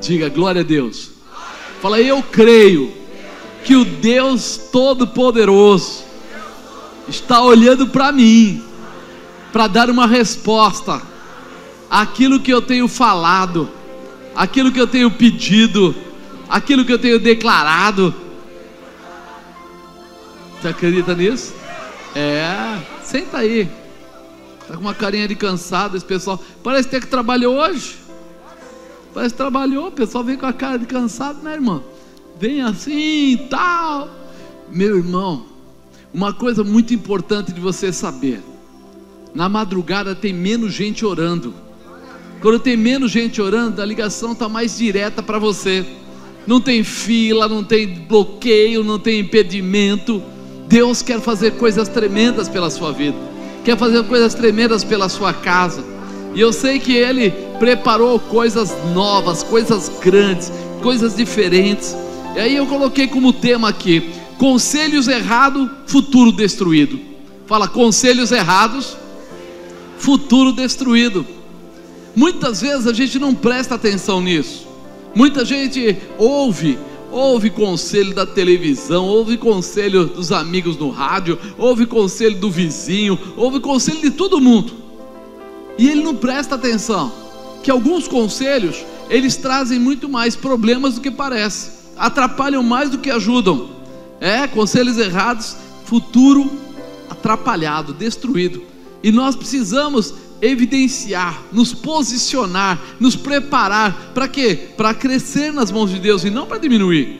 Diga glória a Deus. Fala, eu creio que o Deus Todo-Poderoso está olhando para mim, para dar uma resposta àquilo que eu tenho falado, aquilo que eu tenho pedido, aquilo que eu tenho declarado. Você acredita nisso? Senta aí. Tá com uma carinha de cansado esse pessoal. Parece até que trabalhou hoje. Parece que trabalhou. O pessoal vem com a cara de cansado, né, irmão? Vem assim e tal. Meu irmão, uma coisa muito importante de você saber: na madrugada tem menos gente orando. Quando tem menos gente orando, a ligação está mais direta para você. Não tem fila, não tem bloqueio, não tem impedimento. Deus quer fazer coisas tremendas pela sua vida, quer fazer coisas tremendas pela sua casa. E eu sei que Ele preparou coisas novas, coisas grandes, coisas diferentes. E aí eu coloquei como tema aqui: conselhos errados, futuro destruído. Fala, conselhos errados, futuro destruído. Muitas vezes a gente não presta atenção nisso. Muita gente ouve conselho da televisão, ouve conselho dos amigos no rádio, ouve conselho do vizinho, ouve conselho de todo mundo, e ele não presta atenção que alguns conselhos, eles trazem muito mais problemas do que parece, atrapalham mais do que ajudam. Conselhos errados, futuro atrapalhado, destruído. E nós precisamos evidenciar, nos posicionar, nos preparar. Para quê? Para crescer nas mãos de Deus e não para diminuir,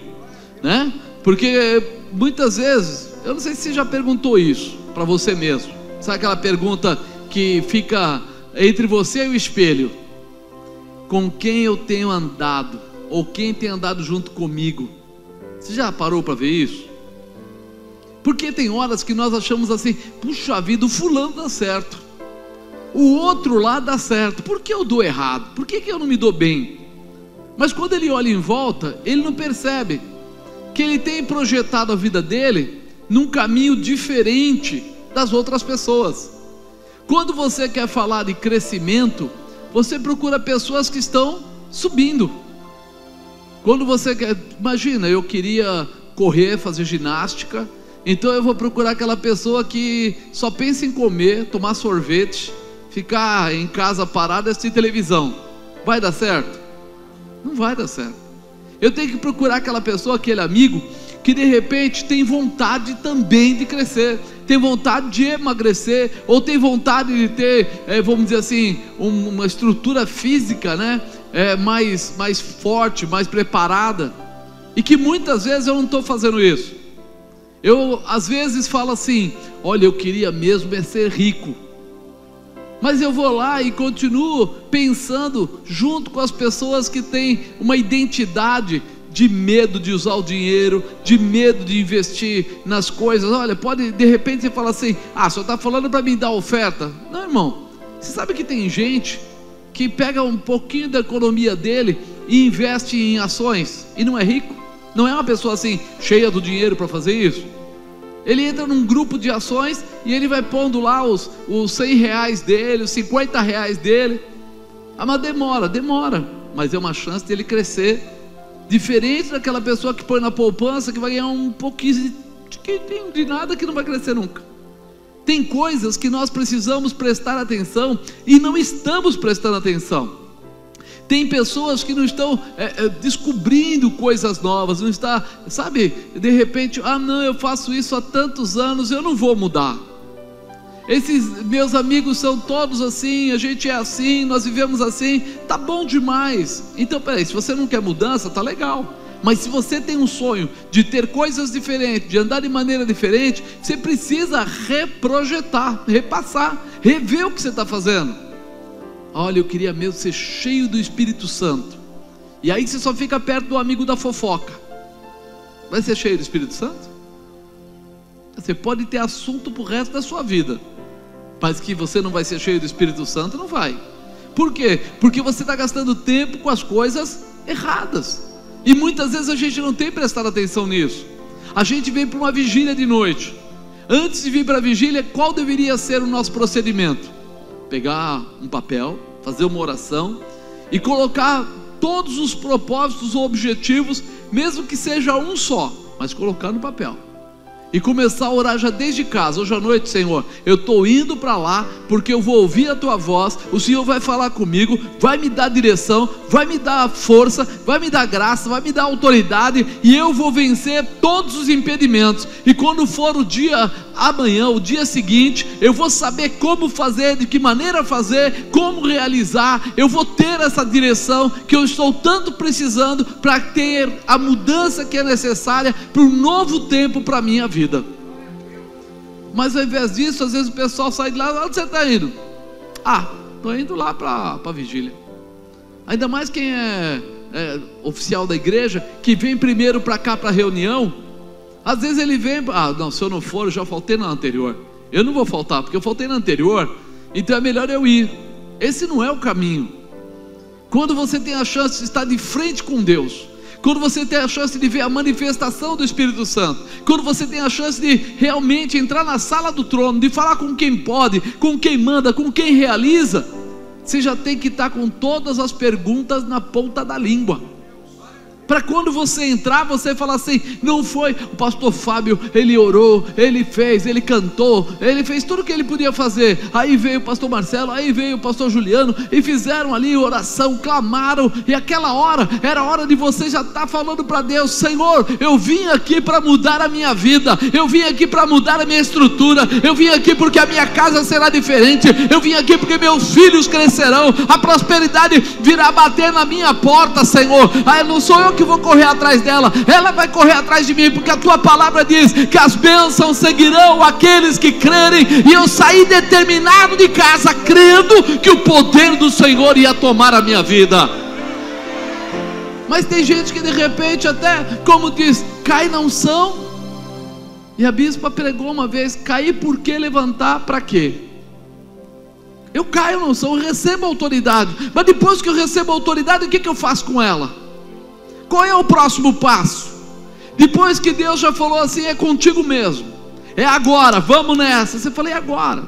né? Porque muitas vezes, eu não sei se você já perguntou isso para você mesmo. Sabe aquela pergunta que fica entre você e o espelho: com quem eu tenho andado, ou quem tem andado junto comigo? Você já parou para ver isso? Porque tem horas que nós achamos assim: puxa vida, o fulano dá certo, o outro lá dá certo, por que eu dou errado? Por que eu não me dou bem? Mas quando ele olha em volta, ele não percebe que ele tem projetado a vida dele num caminho diferente das outras pessoas. Quando você quer falar de crescimento, você procura pessoas que estão subindo. Quando você quer, imagina, eu queria correr, fazer ginástica, então eu vou procurar aquela pessoa que só pensa em comer, tomar sorvete, ficar em casa parado e assistir televisão. Vai dar certo? Não vai dar certo. Eu tenho que procurar aquela pessoa, aquele amigo que de repente tem vontade também de crescer, tem vontade de emagrecer, ou tem vontade de ter, vamos dizer assim, uma estrutura física, né? Mais forte, mais preparada. E que muitas vezes eu não estou fazendo isso. Eu às vezes falo assim: olha, eu queria mesmo ser rico, mas eu vou lá e continuo pensando junto com as pessoas que têm uma identidade de medo de usar o dinheiro, de medo de investir nas coisas. Olha, pode de repente você falar assim: só está falando para mim dar oferta. Não, irmão, você sabe que tem gente que pega um pouquinho da economia dele e investe em ações e não é rico? Não é uma pessoa assim cheia do dinheiro para fazer isso? Ele entra num grupo de ações e ele vai pondo lá os 100 reais dele, os 50 reais dele. Mas demora, mas é uma chance de ele crescer, diferente daquela pessoa que põe na poupança, que vai ganhar um pouquinho de nada, que não vai crescer nunca. Tem coisas que nós precisamos prestar atenção e não estamos prestando atenção. Tem pessoas que não estão descobrindo coisas novas, não está, sabe, de repente, não, eu faço isso há tantos anos, eu não vou mudar. Esses meus amigos são todos assim, a gente é assim, nós vivemos assim, tá bom demais. Então peraí, se você não quer mudança, tá legal. Mas se você tem um sonho de ter coisas diferentes, de andar de maneira diferente, você precisa reprojetar, repassar, rever o que você está fazendo. Olha, eu queria mesmo ser cheio do Espírito Santo. E aí você só fica perto do amigo da fofoca. Vai ser cheio do Espírito Santo? Você pode ter assunto para o resto da sua vida, mas que você não vai ser cheio do Espírito Santo, não vai. Por quê? Porque você está gastando tempo com as coisas erradas. E muitas vezes a gente não tem prestado atenção nisso. A gente vem para uma vigília de noite. Antes de vir para a vigília, qual deveria ser o nosso procedimento? Pegar um papel, fazer uma oração e colocar todos os propósitos ou objetivos, mesmo que seja um só, mas colocar no papel. E começar a orar já desde casa. Hoje à noite, Senhor, eu estou indo para lá, porque eu vou ouvir a Tua voz. O Senhor vai falar comigo, vai me dar direção, vai me dar força, vai me dar graça, vai me dar autoridade, e eu vou vencer todos os impedimentos. E quando for o dia amanhã, o dia seguinte, eu vou saber como fazer, de que maneira fazer, como realizar. Eu vou ter essa direção que eu estou tanto precisando, para ter a mudança que é necessária para um novo tempo para a minha vida. Mas ao invés disso, às vezes o pessoal sai de lá: onde você está indo? Estou indo lá para a vigília. Ainda mais quem é oficial da igreja, que vem primeiro para cá para a reunião. Às vezes ele vem: não, se eu não for, eu já faltei na anterior, eu não vou faltar, porque eu faltei na anterior, então é melhor eu ir. Esse não é o caminho. Quando você tem a chance de estar de frente com Deus, quando você tem a chance de ver a manifestação do Espírito Santo, quando você tem a chance de realmente entrar na sala do trono, de falar com quem pode, com quem manda, com quem realiza, você já tem que estar com todas as perguntas na ponta da língua, para quando você entrar, você falar assim: não foi o pastor Fábio, ele orou, ele fez, ele cantou, ele fez tudo o que ele podia fazer, aí veio o pastor Marcelo, aí veio o pastor Juliano, e fizeram ali oração, clamaram, e aquela hora, era a hora de você já estar falando para Deus: Senhor, eu vim aqui para mudar a minha vida, eu vim aqui para mudar a minha estrutura, eu vim aqui porque a minha casa será diferente, eu vim aqui porque meus filhos crescerão, a prosperidade virá bater na minha porta, Senhor. Não sou eu que vou correr atrás dela, ela vai correr atrás de mim, porque a Tua palavra diz que as bênçãos seguirão aqueles que crerem, e eu saí determinado de casa, crendo que o poder do Senhor ia tomar a minha vida. Mas tem gente que de repente, até como diz, cai na unção. E a bispa pregou uma vez: cair por que, levantar para quê? Eu caio na unção, eu recebo autoridade, mas depois que eu recebo autoridade, o que eu faço com ela? Qual é o próximo passo? Depois que Deus já falou assim: é contigo mesmo, é agora, vamos nessa. Você fala: é agora.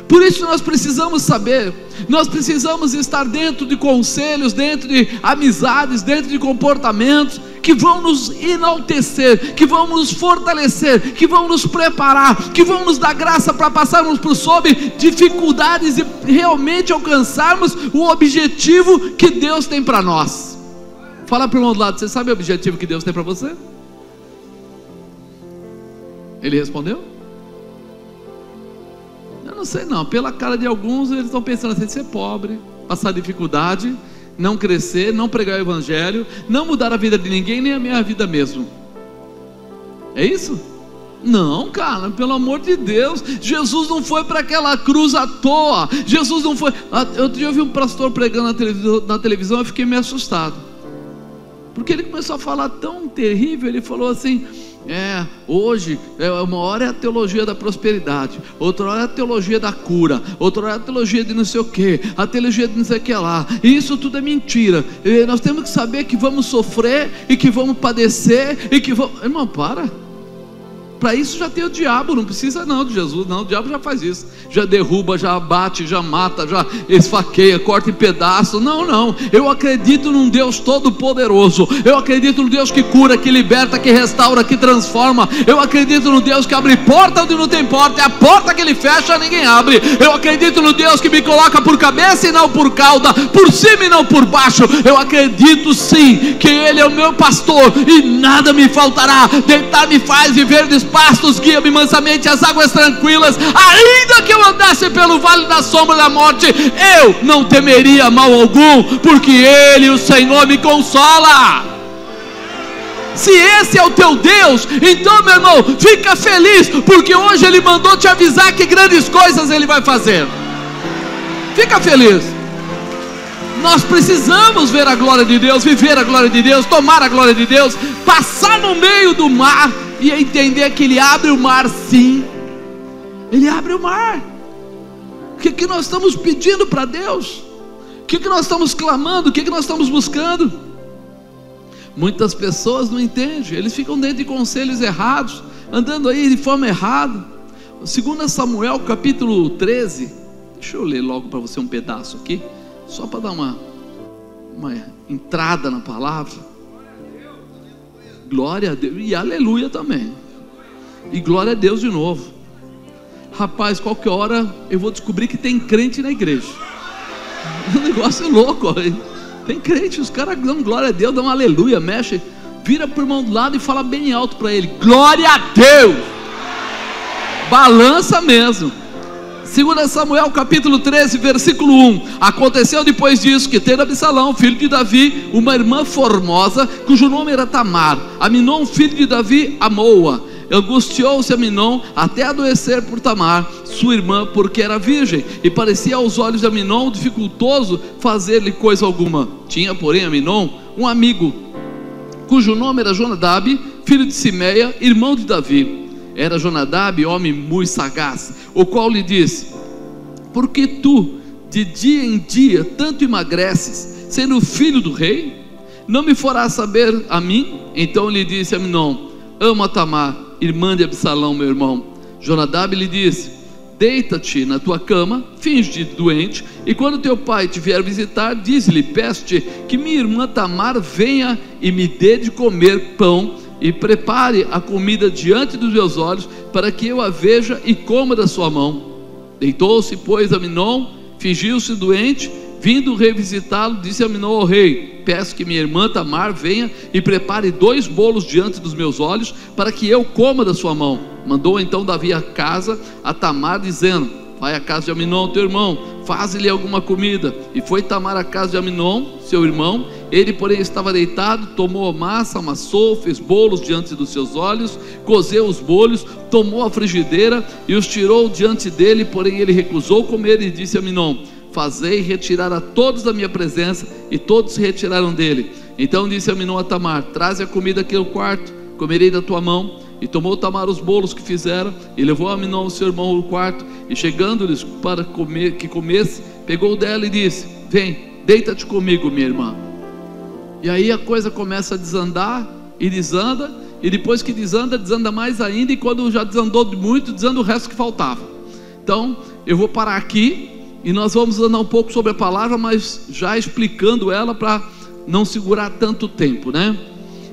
Por isso nós precisamos saber, nós precisamos estar dentro de conselhos, dentro de amizades, dentro de comportamentos que vão nos enaltecer, que vão nos fortalecer, que vão nos preparar, que vão nos dar graça para passarmos por sobre dificuldades e realmente alcançarmos o objetivo que Deus tem para nós. Fala para o irmão do lado: você sabe o objetivo que Deus tem para você? Ele respondeu: eu não sei não. Pela cara de alguns, eles estão pensando assim: ser pobre, passar dificuldade, não crescer, não pregar o evangelho, não mudar a vida de ninguém, nem a minha vida mesmo. É isso? Não, cara, pelo amor de Deus, Jesus não foi para aquela cruz à toa. Jesus não foi. Outro dia eu vi um pastor pregando na televisão, eu fiquei meio assustado, porque ele começou a falar tão terrível. Ele falou assim: hoje, uma hora é a teologia da prosperidade, outra hora é a teologia da cura, outra hora é a teologia de não sei o que, a teologia de não sei o que lá, e isso tudo é mentira. E nós temos que saber que vamos sofrer, e que vamos padecer, e que vamos... Irmão, para isso já tem o diabo, não precisa não de Jesus, não. O diabo já faz isso, já derruba, já bate, já mata, já esfaqueia, corta em pedaços. Não, eu acredito num Deus todo poderoso, eu acredito num Deus que cura, que liberta, que restaura, que transforma. Eu acredito no Deus que abre porta onde não tem porta, é a porta que Ele fecha, ninguém abre. Eu acredito no Deus que me coloca por cabeça e não por cauda, por cima e não por baixo. Eu acredito sim que Ele é o meu pastor e nada me faltará. Deitar me faz viver de pastos, guia-me mansamente às águas tranquilas. Ainda que eu andasse pelo vale da sombra da morte, eu não temeria mal algum, porque Ele, o Senhor, me consola. Se esse é o teu Deus, então, meu irmão, fica feliz, porque hoje Ele mandou te avisar que grandes coisas Ele vai fazer. Fica feliz. Nós precisamos ver a glória de Deus, viver a glória de Deus, tomar a glória de Deus, passar no meio do mar e entender que Ele abre o mar, sim. Ele abre o mar. O que nós estamos pedindo para Deus? O que nós estamos clamando? O que nós estamos buscando? Muitas pessoas não entendem, eles ficam dentro de conselhos errados, andando aí de forma errada. 2 Samuel capítulo 13, deixa eu ler logo para você um pedaço aqui, só para dar uma entrada na palavra. Glória a Deus, e aleluia também, e glória a Deus de novo. Rapaz, qualquer hora eu vou descobrir que tem crente na igreja. O negócio é louco, tem crente, os caras dão glória a Deus, dão aleluia, mexe, vira pro irmão do lado e fala bem alto para ele: glória a Deus, balança mesmo. 2 Samuel capítulo 13 versículo 1. Aconteceu depois disso que, tendo Absalão, filho de Davi, uma irmã formosa, cujo nome era Tamar, Aminon, filho de Davi, amou-a. Angustiou-se Aminon até adoecer por Tamar, sua irmã, porque era virgem, e parecia aos olhos de Aminon dificultoso fazer-lhe coisa alguma. Tinha, porém, Aminon um amigo, cujo nome era Jonadab, filho de Simeia, irmão de Davi. Era Jonadab homem muito sagaz, o qual lhe disse: por que tu de dia em dia tanto emagreces, sendo filho do rei? Não me farás saber a mim? Então lhe disse Aminon: ama Tamar, irmã de Absalão, meu irmão. Jonadab lhe disse: deita-te na tua cama, finge doente, e quando teu pai te vier visitar, diz-lhe: peço-te que minha irmã Tamar venha e me dê de comer pão, e prepare a comida diante dos meus olhos, para que eu a veja e coma da sua mão. Deitou-se, pois, Aminon, fingiu-se doente. Vindo revisitá-lo, disse Aminon ao rei: peço que minha irmã Tamar venha e prepare 2 bolos diante dos meus olhos, para que eu coma da sua mão. Mandou então Davi a casa a Tamar, dizendo: vai à casa de Aminon teu irmão, faze-lhe alguma comida. E foi Tamar à casa de Aminon seu irmão. Ele, porém, estava deitado, tomou a massa, amassou, fez bolos diante dos seus olhos, cozeu os bolhos, tomou a frigideira e os tirou diante dele. Porém ele recusou comer, e disse a Aminon: fazei retirar a todos da minha presença. E todos se retiraram dele. Então disse Aminon a Tamar: traze a comida aqui ao quarto, comerei da tua mão. E tomou Tamar os bolos que fizera, e levou a Aminon seu irmão ao quarto, e chegando-lhes para comer, que comesse, pegou dela e disse: vem, deita-te comigo, minha irmã. E aí a coisa começa a desandar, e desanda, e depois que desanda, desanda mais ainda, e quando já desandou muito, desanda o resto que faltava. Então eu vou parar aqui, e nós vamos andar um pouco sobre a palavra, mas já explicando ela para não segurar tanto tempo, né?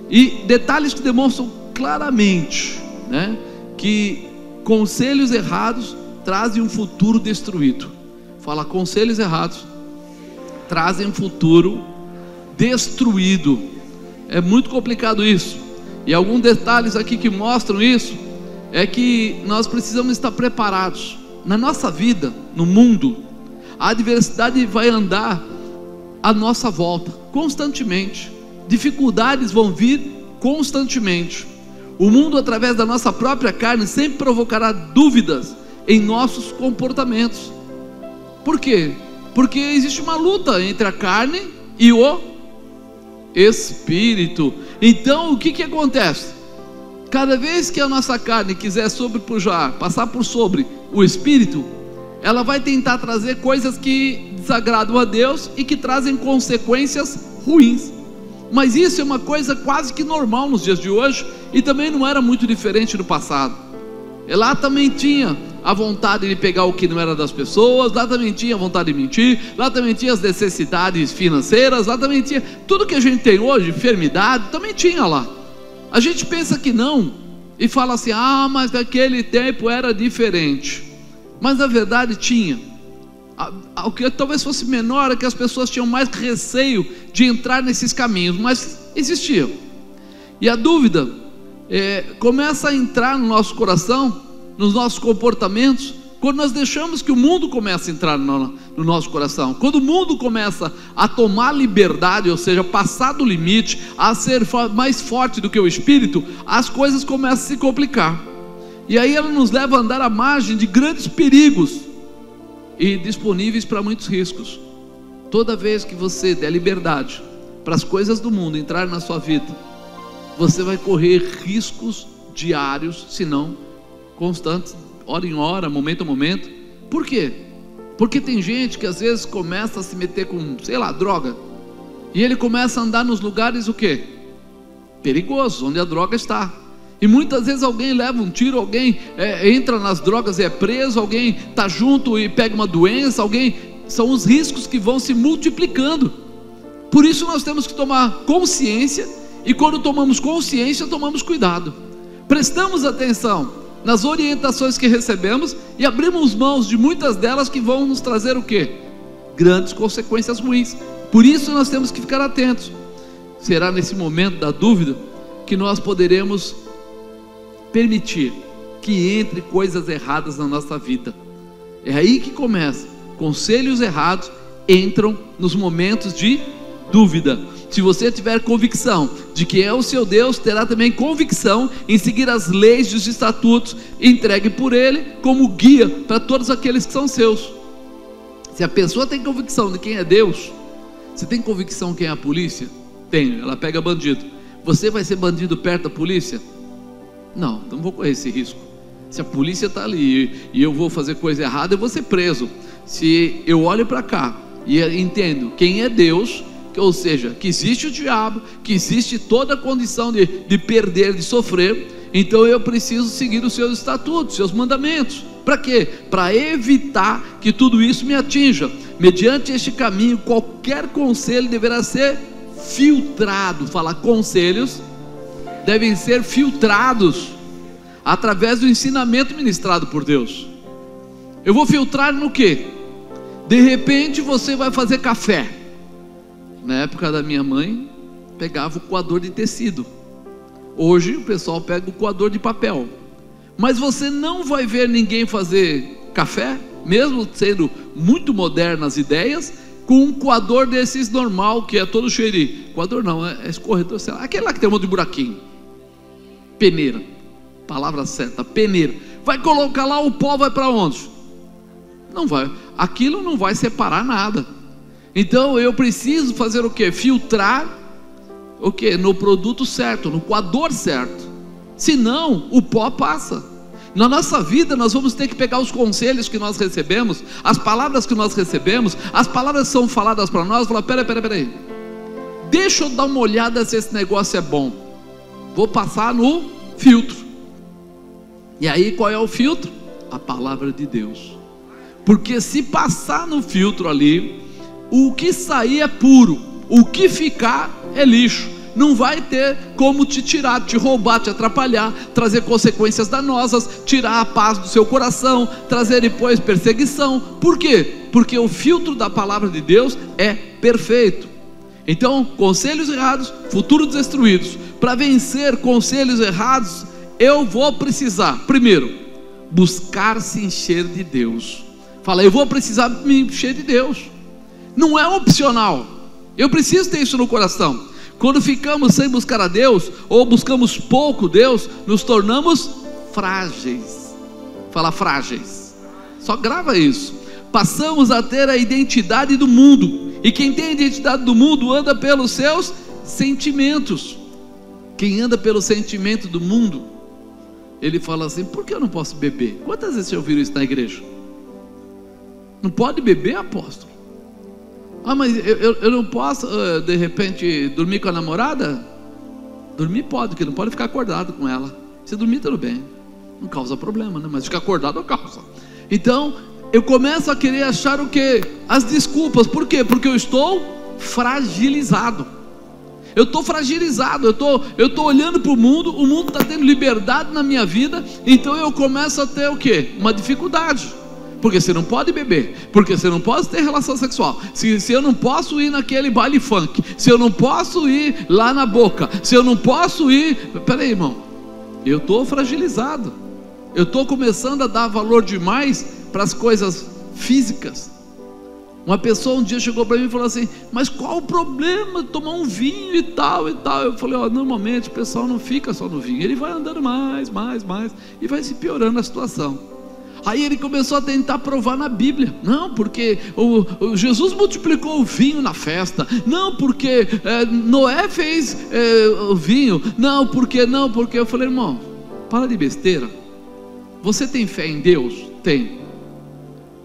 E detalhes que demonstram claramente, né, que conselhos errados trazem um futuro destruído. Fala, conselhos errados trazem um futuro destruído. É muito complicado isso. E alguns detalhes aqui que mostram isso é que nós precisamos estar preparados. Na nossa vida, no mundo, a adversidade vai andar à nossa volta constantemente. Dificuldades vão vir constantemente. O mundo, através da nossa própria carne, sempre provocará dúvidas em nossos comportamentos. Por quê? Porque existe uma luta entre a carne e o espírito. Então o que acontece? Cada vez que a nossa carne quiser sobrepujar, passar por sobre o espírito, ela vai tentar trazer coisas que desagradam a Deus e que trazem consequências ruins. Mas isso é uma coisa quase que normal nos dias de hoje, e também não era muito diferente no passado. E lá também tinha a vontade de pegar o que não era das pessoas, lá também tinha a vontade de mentir, lá também tinha as necessidades financeiras, lá também tinha tudo que a gente tem hoje, enfermidade, também tinha lá. A gente pensa que não, e fala assim: ah, mas naquele tempo era diferente. Mas na verdade tinha. O que talvez fosse menor é que as pessoas tinham mais receio de entrar nesses caminhos, mas existiam. E a dúvida começa a entrar no nosso coração, nos nossos comportamentos, quando nós deixamos que o mundo comece a entrar no nosso coração. Quando o mundo começa a tomar liberdade, ou seja, passar do limite, a ser mais forte do que o espírito, as coisas começam a se complicar. E aí ela nos leva a andar à margem de grandes perigos e disponíveis para muitos riscos. Toda vez que você der liberdade para as coisas do mundo entrarem na sua vida, você vai correr riscos diários, se não constantes, hora em hora, momento a momento. Por quê? Porque tem gente que às vezes começa a se meter com, sei lá, droga, e ele começa a andar nos lugares o quê? Perigosos, onde a droga está. E muitas vezes alguém leva um tiro, alguém entra nas drogas e é preso, alguém está junto e pega uma doença, são os riscos que vão se multiplicando. Por isso nós temos que tomar consciência, e quando tomamos consciência, tomamos cuidado, prestamos atenção nas orientações que recebemos e abrimos mãos de muitas delas que vão nos trazer o quê? Grandes consequências ruins. Por isso nós temos que ficar atentos. Será nesse momento da dúvida que nós poderemos permitir que entre coisas erradas na nossa vida. É aí que começa. Conselhos errados entram nos momentos de dúvida. Se você tiver convicção de que é o seu Deus, terá também convicção em seguir as leis e os estatutos entregue por Ele como guia para todos aqueles que são seus. Se a pessoa tem convicção de quem é Deus, você tem convicção quem é a polícia? Tem, ela pega bandido. Você vai ser bandido perto da polícia? Não vou correr esse risco. Se a polícia está ali e eu vou fazer coisa errada, eu vou ser preso. Se eu olho para cá e entendo quem é Deus, ou seja, que existe o diabo, que existe toda a condição de perder, de sofrer, então eu preciso seguir os seus estatutos, seus mandamentos. Para quê? Para evitar que tudo isso me atinja. Mediante este caminho, qualquer conselho deverá ser filtrado. Falar conselhos devem ser filtrados através do ensinamento ministrado por Deus. Eu vou filtrar no quê? De repente você vai fazer café. Na época da minha mãe, pegava o coador de tecido. Hoje o pessoal pega o coador de papel. Mas você não vai ver ninguém fazer café, mesmo sendo muito modernas as ideias, com um coador desses normal, que é todo cheio de... Coador não, é escorredor, sei lá, aquele lá que tem um monte de buraquinho. Peneira, palavra certa, peneira. Vai colocar lá, o pó vai para onde? Não vai, aquilo não vai separar nada. Então eu preciso fazer o quê? Filtrar o quê? No produto certo, no coador certo. Senão o pó passa. Na nossa vida nós vamos ter que pegar os conselhos que nós recebemos, as palavras que nós recebemos, as palavras que são faladas para nós, falar, peraí, deixa eu dar uma olhada se esse negócio é bom. Vou passar no filtro. E aí qual é o filtro? A palavra de Deus. Porque se passar no filtro ali, o que sair é puro, o que ficar é lixo. Não vai ter como te tirar, te roubar, te atrapalhar, trazer consequências danosas, tirar a paz do seu coração, trazer depois perseguição. Por quê? Porque o filtro da palavra de Deus é perfeito. Então, conselhos errados, futuros destruídos. Para vencer conselhos errados, eu vou precisar, primeiro, buscar se encher de Deus. Fala, eu vou precisar me encher de Deus. Não é opcional. Eu preciso ter isso no coração. Quando ficamos sem buscar a Deus, ou buscamos pouco Deus, nos tornamos frágeis. Fala, frágeis. Só grava isso. Passamos a ter a identidade do mundo. E quem tem a identidade do mundo anda pelos seus sentimentos. Quem anda pelo sentimento do mundo, ele fala assim, por que eu não posso beber? Quantas vezes você ouviu isso na igreja? Não pode beber, apóstolo? Ah, mas eu não posso, de repente, dormir com a namorada? Dormir pode, porque não pode ficar acordado com ela. Se dormir, tudo bem, não causa problema, né? Mas ficar acordado causa. Então, eu começo a querer achar o quê? As desculpas. Por quê? Porque eu estou fragilizado. Eu estou fragilizado, eu estou olhando para o mundo está tendo liberdade na minha vida, então eu começo a ter o quê? Uma dificuldade. Porque você não pode beber, porque você não pode ter relação sexual, se eu não posso ir naquele baile funk, se eu não posso ir lá na boca, se eu não posso ir... Peraí, irmão, eu estou fragilizado, eu estou começando a dar valor demais para as coisas físicas. Uma pessoa um dia chegou para mim e falou assim, mas qual o problema de tomar um vinho e tal? Eu falei, normalmente o pessoal não fica só no vinho, ele vai andando mais, e vai se piorando a situação. Aí ele começou a tentar provar na Bíblia. Não, porque o Jesus multiplicou o vinho na festa. Não, porque Noé fez o vinho. Não, porque. Eu falei, irmão, para de besteira. Você tem fé em Deus? Tem.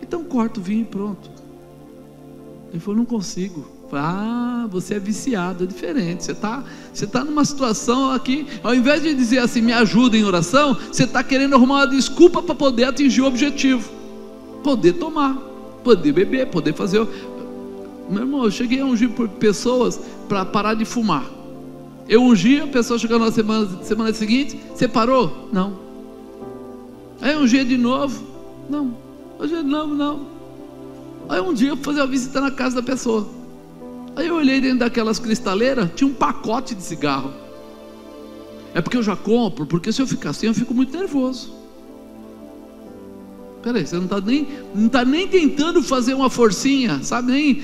Então corta o vinho e pronto. Ele falou, não consigo. Eu falei, você é viciado, é diferente. Você tá numa situação aqui, ao invés de dizer assim, me ajuda em oração, você está querendo arrumar uma desculpa para poder atingir o objetivo. Poder tomar, poder beber, poder fazer. Meu irmão, eu cheguei a ungir por pessoas para parar de fumar. Eu ungia, a pessoa chegou na semana seguinte, você parou? Não. Aí eu ungia de novo? Não. Hoje não. Aí um dia eu fui fazer uma visita na casa da pessoa. Aí eu olhei dentro daquelas cristaleiras, tinha um pacote de cigarro. É porque eu já compro, porque se eu ficar assim eu fico muito nervoso. Peraí, você não está nem tentando fazer uma forcinha, sabe?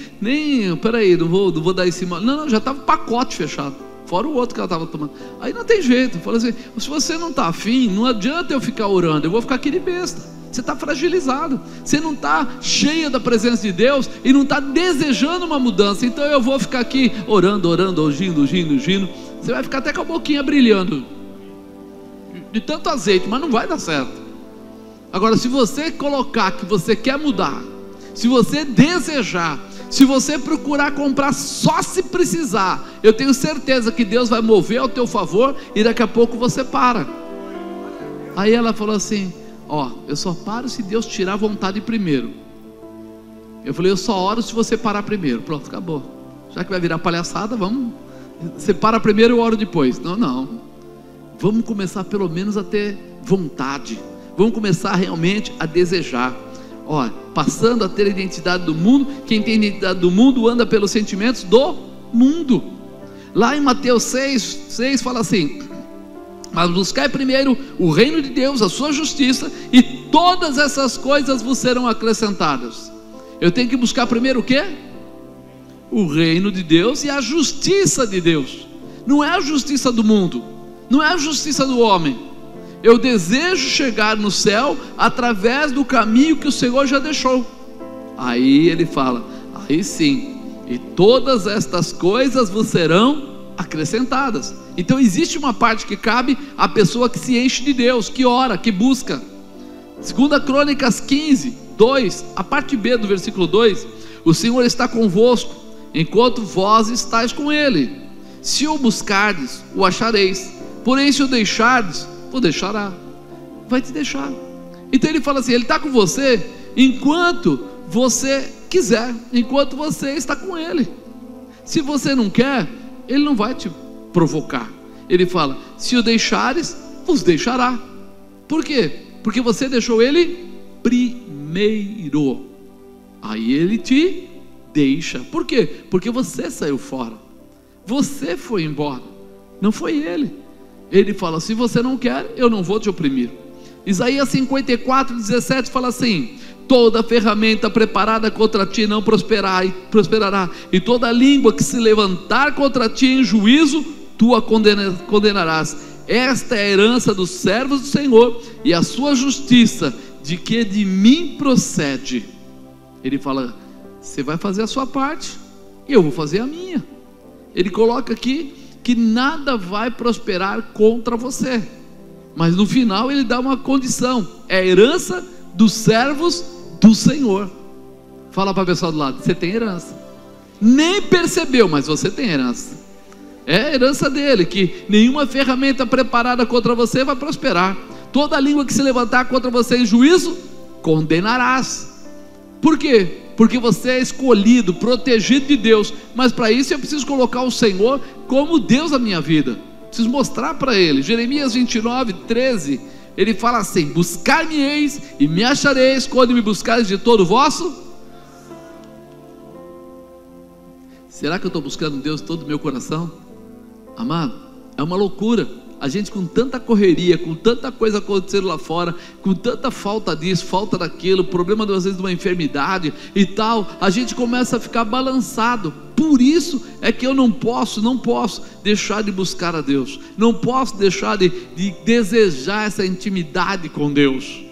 Peraí, não vou dar esse mal. Não, já estava o pacote fechado, fora o outro que ela estava tomando. Aí não tem jeito, eu falei assim, se você não está afim, não adianta eu ficar orando, eu vou ficar aqui de besta. Você está fragilizado, você não está cheia da presença de Deus e não está desejando uma mudança. Então eu vou ficar aqui orando, ungindo. Você vai ficar até com a boquinha brilhando de tanto azeite, mas não vai dar certo. Agora, se você colocar que você quer mudar, se você desejar, se você procurar comprar só se precisar, eu tenho certeza que Deus vai mover ao teu favor e daqui a pouco você para. Aí ela falou assim, eu só paro se Deus tirar a vontade primeiro. Eu falei, eu só oro se você parar primeiro. Pronto, acabou. Já que vai virar palhaçada, vamos. Você para primeiro e eu oro depois. Não. Vamos começar pelo menos a ter vontade. Vamos começar realmente a desejar. Passando a ter a identidade do mundo. Quem tem a identidade do mundo anda pelos sentimentos do mundo. Lá em Mateus 6 fala assim: mas buscai primeiro o reino de Deus, a sua justiça, e todas essas coisas vos serão acrescentadas. Eu tenho que buscar primeiro o quê? O reino de Deus e a justiça de Deus. Não é a justiça do mundo, não é a justiça do homem. Eu desejo chegar no céu através do caminho que o Senhor já deixou. Aí ele fala, aí sim, e todas estas coisas vos serão acrescentadas. Então existe uma parte que cabe à pessoa que se enche de Deus, que ora, que busca. 2 Crônicas 15, 2, a parte B do versículo 2: o Senhor está convosco, enquanto vós estáis com Ele. Se o buscardes, o achareis. Porém, se o deixardes, o deixará. Vai te deixar. Então ele fala assim, Ele está com você enquanto você quiser, enquanto você está com Ele. Se você não quer, Ele não vai te provocar. Ele fala, se o deixares, vos deixará. Por quê? Porque você deixou Ele primeiro. Aí Ele te deixa. Por quê? Porque você saiu fora, você foi embora, não foi Ele. Ele fala, se você não quer, eu não vou te oprimir. Isaías 54:17 fala assim: toda ferramenta preparada contra ti não prosperará, e toda língua que se levantar contra ti em juízo, tu a condenarás. Esta é a herança dos servos do Senhor, e a sua justiça, de que de mim procede. Ele fala, você vai fazer a sua parte, e eu vou fazer a minha. Ele coloca aqui que nada vai prosperar contra você, mas no final ele dá uma condição: é a herança dos servos do Senhor. Fala para a pessoa do lado, você tem herança. Nem percebeu, mas você tem herança. É a herança dele, que nenhuma ferramenta preparada contra você vai prosperar. Toda língua que se levantar contra você em juízo, condenarás. Por quê? Porque você é escolhido, protegido de Deus. Mas para isso eu preciso colocar o Senhor como Deus da minha vida. Preciso mostrar para Ele. Jeremias 29:13, ele fala assim: buscar-me-eis e me achareis, quando me buscareis de todo o vosso. Será que eu estou buscando Deus de todo o meu coração? Amado, é uma loucura. A gente com tanta correria, com tanta coisa acontecendo lá fora, com tanta falta disso, falta daquilo, problema às vezes de uma enfermidade e tal, a gente começa a ficar balançado. Por isso é que eu não posso deixar de buscar a Deus, não posso deixar de desejar essa intimidade com Deus.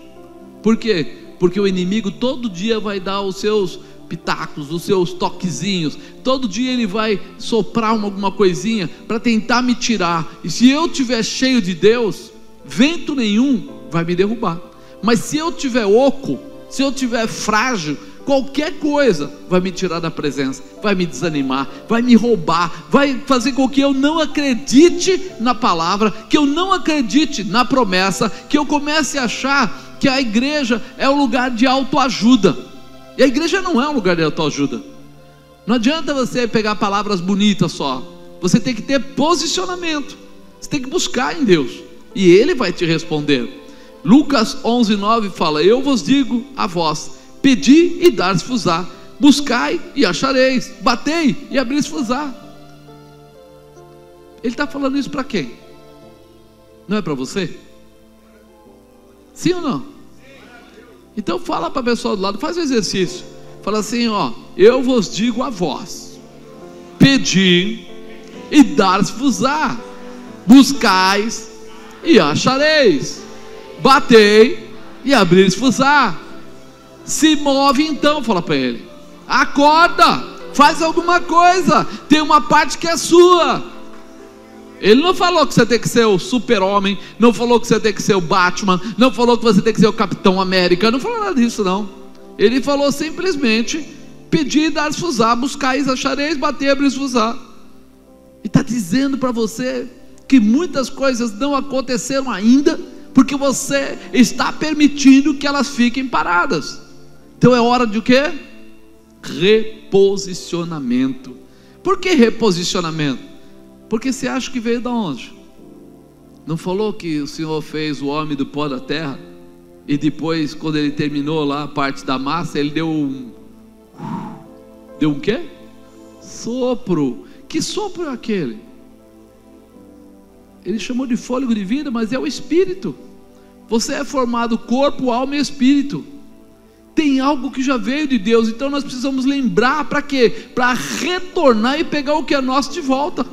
Por quê? Porque o inimigo todo dia vai dar os seus pitacos, os seus toquezinhos. Todo dia ele vai soprar alguma coisinha para tentar me tirar. E se eu estiver cheio de Deus, vento nenhum vai me derrubar. Mas se eu estiver oco, se eu estiver frágil, qualquer coisa vai me tirar da presença, vai me desanimar, vai me roubar, vai fazer com que eu não acredite na palavra, que eu não acredite na promessa, que eu comece a achar que a igreja é um lugar de autoajuda. E a igreja não é um lugar de autoajuda. Não adianta você pegar palavras bonitas só. Você tem que ter posicionamento. Você tem que buscar em Deus, e Ele vai te responder. Lucas 11:9 fala: eu vos digo a vós, pedi e dar-se-vos-á, buscai e achareis, batei e abrir-se-vos-á. Ele está falando isso para quem? Não é para você? Sim ou não? Então fala para a pessoa do lado, faz o exercício. Fala assim, ó: eu vos digo a vós, pedi e dar-se-vos-á, buscais e achareis, batei e abrir-se-vos-á. Se move então, fala para ele, acorda, faz alguma coisa, tem uma parte que é sua. Ele não falou que você tem que ser o super-homem, não falou que você tem que ser o Batman, não falou que você tem que ser o Capitão América, não falou nada disso não. Ele falou simplesmente: pedir e dar-se-vos-á, buscais, achareis, bater e abrir-se-vos-á. E está dizendo para você que muitas coisas não aconteceram ainda, porque você está permitindo que elas fiquem paradas. Então é hora de o quê? Reposicionamento. Por que reposicionamento? Porque você acha que veio de onde? Não falou que o Senhor fez o homem do pó da terra, e depois, quando ele terminou lá a parte da massa, ele deu um quê? Sopro. Que sopro é aquele? Ele chamou de fôlego de vida, mas é o Espírito. Você é formado corpo, alma e espírito. Tem algo que já veio de Deus, então nós precisamos lembrar. Para quê? Para retornar e pegar o que é nosso de volta.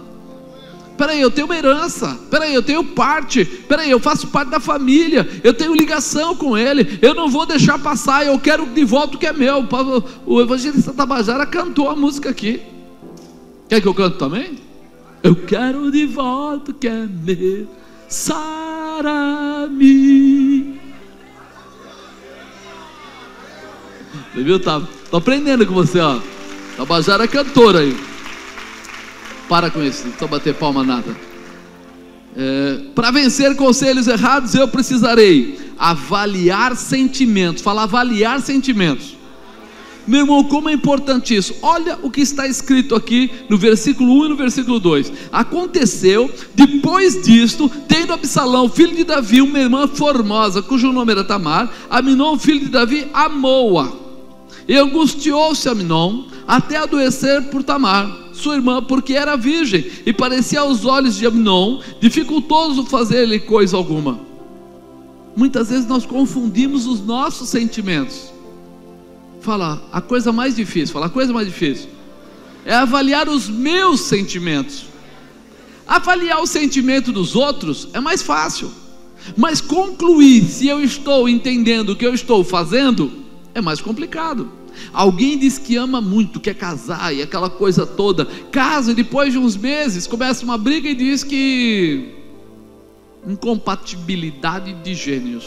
Peraí, eu tenho uma herança, peraí, eu tenho parte, peraí, eu faço parte da família, eu tenho ligação com Ele, eu não vou deixar passar, eu quero de volta o que é meu. O evangelista Tabajara cantou a música aqui. Quer que eu canto também? Eu quero de volta o que é meu, sara-me. Você viu? Tô aprendendo com você, ó. Tabajara é cantora aí. Para com isso, não estou bater palma nada. Para vencer conselhos errados, eu precisarei avaliar sentimentos. Fala, avaliar sentimentos. Meu irmão, como é importante isso. Olha o que está escrito aqui no versículo 1 e no versículo 2. Aconteceu, depois disto, tendo Absalão, filho de Davi, uma irmã formosa, cujo nome era Tamar, Aminon, filho de Davi, amou-a. E angustiou-se Aminon até adoecer por Tamar, sua irmã, porque era virgem, e parecia aos olhos de Aminon dificultoso fazer-lhe coisa alguma. Muitas vezes nós confundimos os nossos sentimentos. Fala, a coisa mais difícil é avaliar os meus sentimentos. Avaliar o sentimento dos outros é mais fácil, mas concluir se eu estou entendendo o que eu estou fazendo é mais complicado. Alguém diz que ama muito, quer casar e aquela coisa toda, casa e depois de uns meses começa uma briga e diz que incompatibilidade de gênios.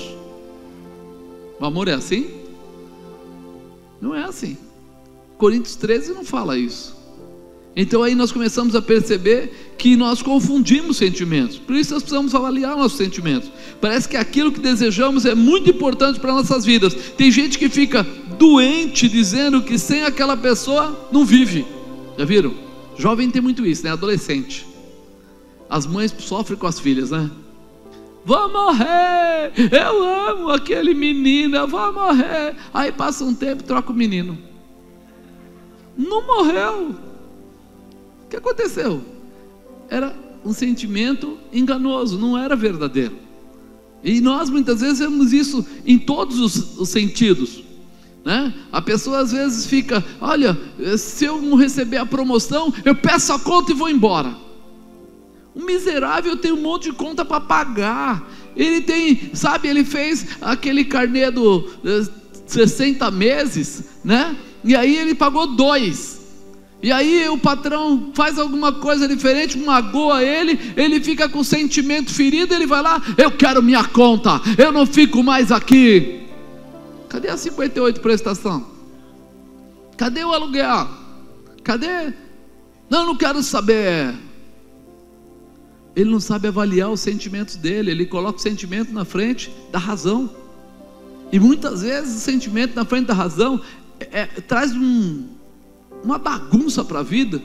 O amor é assim? Não é assim. Coríntios 13 não fala isso. Então aí nós começamos a perceber que nós confundimos sentimentos. Por isso nós precisamos avaliar nossos sentimentos. Parece que aquilo que desejamos é muito importante para nossas vidas. Tem gente que fica doente dizendo que sem aquela pessoa não vive. Já viram? Jovem tem muito isso, né? Adolescente. As mães sofrem com as filhas, né? Vou morrer, eu amo aquele menino, eu vou morrer. Aí passa um tempo e troca o menino. Não morreu. O que aconteceu? Era um sentimento enganoso, não era verdadeiro. E nós muitas vezes vemos isso em todos os sentidos, né? A pessoa às vezes fica, olha, se eu não receber a promoção, eu peço a conta e vou embora. O miserável tem um monte de conta para pagar. Ele tem, sabe, ele fez aquele carnê do 60 meses, né? E aí ele pagou 2. E aí o patrão faz alguma coisa diferente, magoa ele, ele fica com sentimento ferido, ele vai lá, eu quero minha conta, eu não fico mais aqui. Cadê a 58 prestação? Cadê o aluguel? Cadê? Não quero saber. Ele não sabe avaliar os sentimentos dele, ele coloca o sentimento na frente da razão. E muitas vezes o sentimento na frente da razão traz uma bagunça para a vida.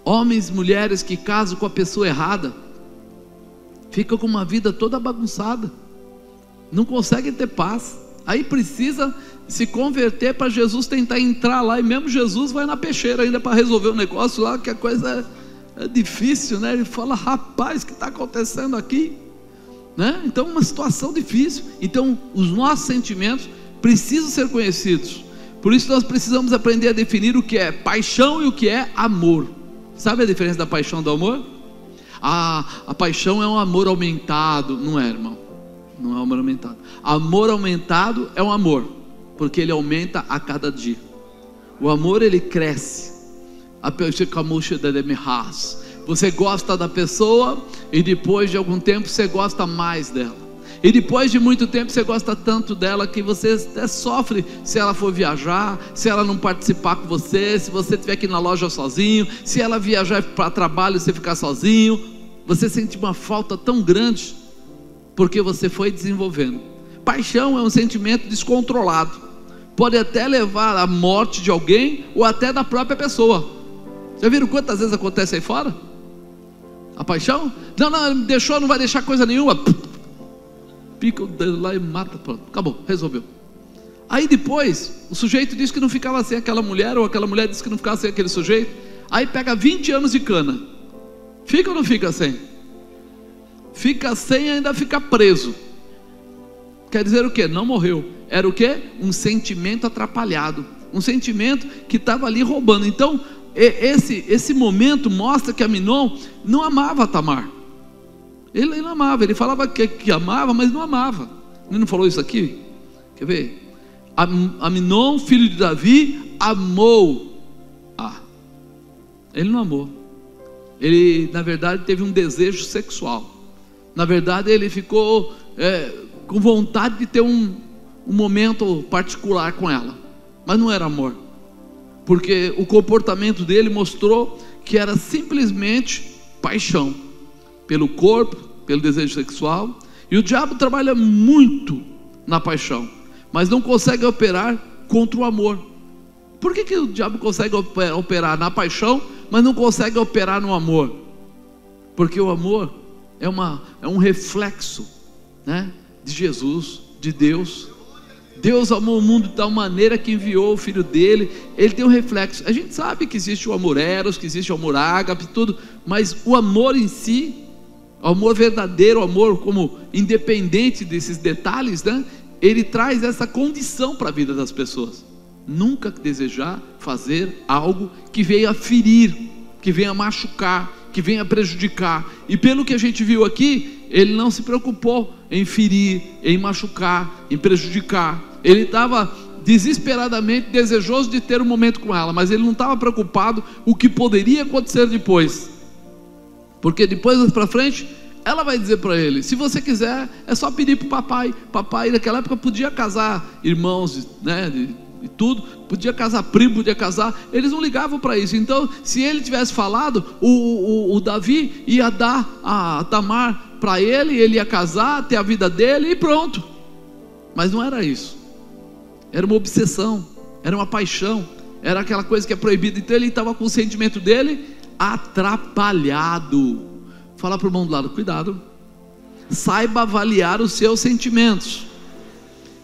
Homens, mulheres que casam com a pessoa errada, ficam com uma vida toda bagunçada, não conseguem ter paz. Aí precisa se converter para Jesus tentar entrar lá, e mesmo Jesus vai na peixeira ainda para resolver o negócio lá, que a coisa é difícil, né? Ele fala: rapaz, o que está acontecendo aqui? Né? Então, uma situação difícil. Então, os nossos sentimentos precisam ser conhecidos. Por isso nós precisamos aprender a definir o que é paixão e o que é amor. Sabe a diferença da paixão e do amor? A paixão é um amor aumentado. Não é, irmão? Não é um amor aumentado. Amor aumentado é um amor, porque ele aumenta a cada dia. O amor, ele cresce. Você gosta da pessoa, e depois de algum tempo você gosta mais dela. E depois de muito tempo você gosta tanto dela que você até sofre se ela for viajar, se ela não participar com você, se você estiver aqui na loja sozinho, se ela viajar para trabalho e você ficar sozinho. Você sente uma falta tão grande, porque você foi desenvolvendo. Paixão é um sentimento descontrolado, pode até levar à morte de alguém ou até da própria pessoa. Já viram quantas vezes acontece aí fora? A paixão? Não, me deixou, não vai deixar coisa nenhuma. Pica o dedo lá e mata, pronto, acabou, resolveu. Aí depois, o sujeito disse que não ficava sem aquela mulher, ou aquela mulher disse que não ficava sem aquele sujeito. Aí pega 20 anos de cana. Fica ou não fica sem? Fica sem e ainda fica preso. Quer dizer o quê? Não morreu. Era o quê? Um sentimento atrapalhado, um sentimento que estava ali roubando. Então, esse momento mostra que Aminon não amava Tamar. Ele não amava, ele falava que amava, mas não amava. Ele não falou isso aqui? Quer ver? Aminon, filho de Davi, amou. Ele não amou. Ele, na verdade, teve um desejo sexual. Na verdade, ele ficou com vontade de ter um momento particular com ela, mas não era amor, porque o comportamento dele mostrou que era simplesmente paixão pelo corpo, pelo desejo sexual. E o diabo trabalha muito na paixão, mas não consegue operar contra o amor. Por que o diabo consegue operar na paixão, mas não consegue operar no amor? Porque o amor é um reflexo, né, de Jesus, de Deus. Deus amou o mundo de tal maneira que enviou o Filho dele. Ele tem um reflexo. A gente sabe que existe o amor eros, que existe o amor ágape, tudo, mas o amor em si, o amor verdadeiro, o amor como independente desses detalhes, né, ele traz essa condição para a vida das pessoas: nunca desejar fazer algo que venha ferir, que venha machucar, que venha prejudicar. E pelo que a gente viu aqui, ele não se preocupou em ferir, em machucar, em prejudicar. Ele estava desesperadamente desejoso de ter um momento com ela, mas ele não estava preocupado o que poderia acontecer depois, porque depois para frente ela vai dizer para ele: se você quiser, é só pedir para o papai. Papai naquela época podia casar irmãos, né, e tudo, podia casar primo, podia casar, eles não ligavam para isso. Então, se ele tivesse falado, o Davi ia dar a Tamar para ele, ele ia casar, ter a vida dele e pronto. Mas não era isso, era uma obsessão, era uma paixão, era aquela coisa que é proibida. Então ele estava com o sentimento dele atrapalhado. Fala para o irmão do lado: cuidado, saiba avaliar os seus sentimentos.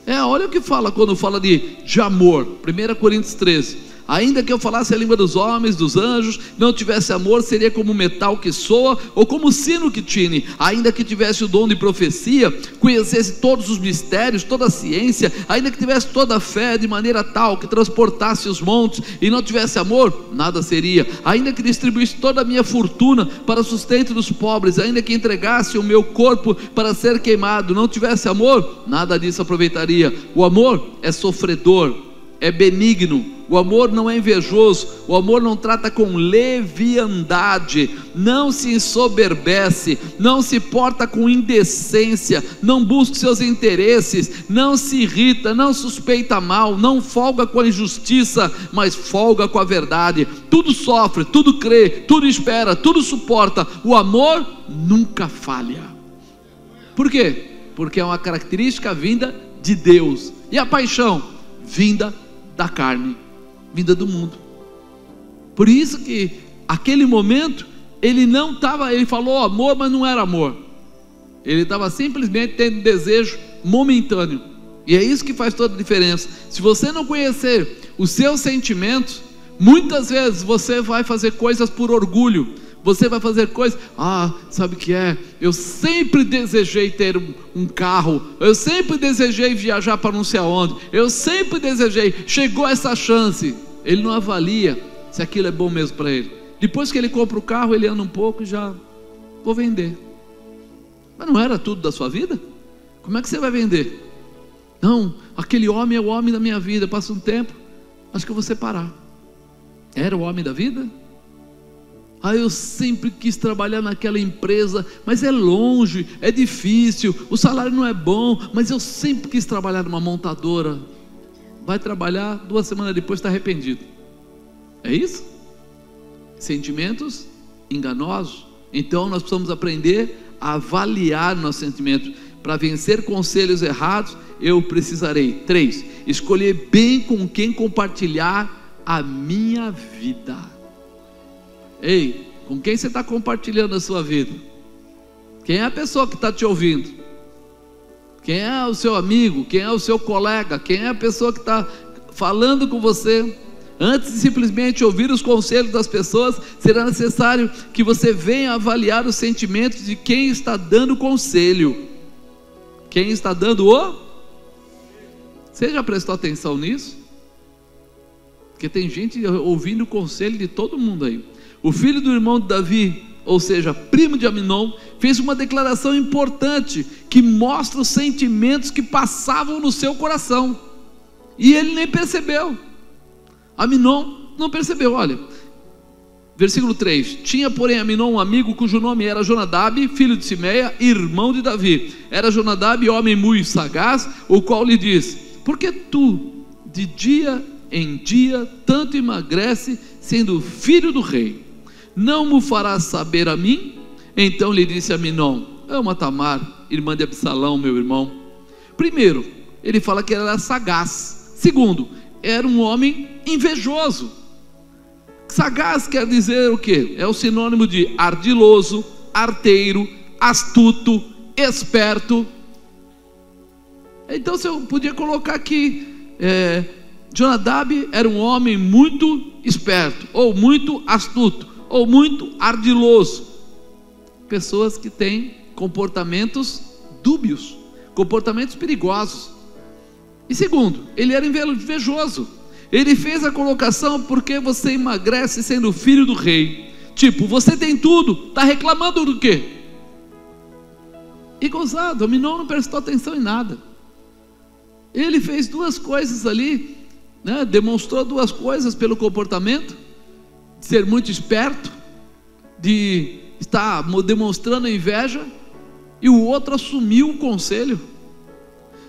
Olha o que fala quando fala de amor. 1 Coríntios 13: ainda que eu falasse a língua dos homens, dos anjos, não tivesse amor, seria como metal que soa, ou como sino que tine. Ainda que tivesse o dom de profecia, conhecesse todos os mistérios, toda a ciência, ainda que tivesse toda a fé de maneira tal que transportasse os montes, e não tivesse amor, nada seria. Ainda que distribuísse toda a minha fortuna para o sustento dos pobres, ainda que entregasse o meu corpo para ser queimado, não tivesse amor, nada disso aproveitaria. O amor é sofredor, é benigno. O amor não é invejoso, o amor não trata com leviandade, não se ensoberbece, não se porta com indecência, não busca seus interesses, não se irrita, não suspeita mal, não folga com a injustiça, mas folga com a verdade. Tudo sofre, tudo crê, tudo espera, tudo suporta. O amor nunca falha. Por quê? Porque é uma característica vinda de Deus. E a paixão? Vinda da carne, vinda do mundo. Por isso que aquele momento ele não estava, ele falou amor, mas não era amor. Ele estava simplesmente tendo desejo momentâneo. E é isso que faz toda a diferença. Se você não conhecer os seus sentimentos, muitas vezes você vai fazer coisas por orgulho. Você vai fazer coisas, sabe o que é? Eu sempre desejei ter um carro, eu sempre desejei viajar para não sei aonde, eu sempre desejei, chegou essa chance. Ele não avalia se aquilo é bom mesmo para ele. Depois que ele compra o carro, ele anda um pouco e já, vou vender. Mas não era tudo da sua vida? Como é que você vai vender? Não, aquele homem é o homem da minha vida. Passa um tempo, acho que eu vou separar. Era o homem da vida? Eu sempre quis trabalhar naquela empresa, mas é longe, é difícil, o salário não é bom, mas eu sempre quis trabalhar numa montadora. Vai trabalhar, 2 semanas depois está arrependido. É isso? Sentimentos enganosos. Então nós precisamos aprender a avaliar nossos sentimentos. Para vencer conselhos errados, eu precisarei 3, escolher bem com quem compartilhar a minha vida. Ei, com quem você está compartilhando a sua vida? Quem é a pessoa que está te ouvindo? Quem é o seu amigo? Quem é o seu colega? Quem é a pessoa que está falando com você? Antes de simplesmente ouvir os conselhos das pessoas, será necessário que você venha avaliar os sentimentos de quem está dando conselho. Quem está dando o? Você já prestou atenção nisso? Porque tem gente ouvindo o conselho de todo mundo aí. O filho do irmão de Davi, ou seja, primo de Aminon, fez uma declaração importante que mostra os sentimentos que passavam no seu coração. E ele nem percebeu. Aminon não percebeu. Olha, versículo 3: tinha porém Aminon um amigo cujo nome era Jonadab, filho de Simeia, irmão de Davi. Era Jonadab homem muito sagaz, o qual lhe disse: por que tu de dia em dia tanto emagrece, sendo filho do rei? Não me farás saber a mim? Então lhe disse Aminon: ama Tamar, irmã de Absalão, meu irmão. Primeiro, ele fala que ela era sagaz. Segundo, era um homem invejoso. Sagaz quer dizer o quê? É o sinônimo de ardiloso, arteiro, astuto, esperto. Então você podia colocar aqui, Jonadab era um homem muito esperto, ou muito astuto, ou muito ardiloso. Pessoas que têm comportamentos dúbios, comportamentos perigosos. E segundo, ele era invejoso. Ele fez a colocação: porque você emagrece sendo filho do rei? Tipo, você tem tudo, está reclamando do quê? E gozado, Aminon não prestou atenção em nada. Ele fez 2 coisas ali, né? Demonstrou 2 coisas pelo comportamento: de ser muito esperto, de estar demonstrando inveja, e o outro assumiu o conselho.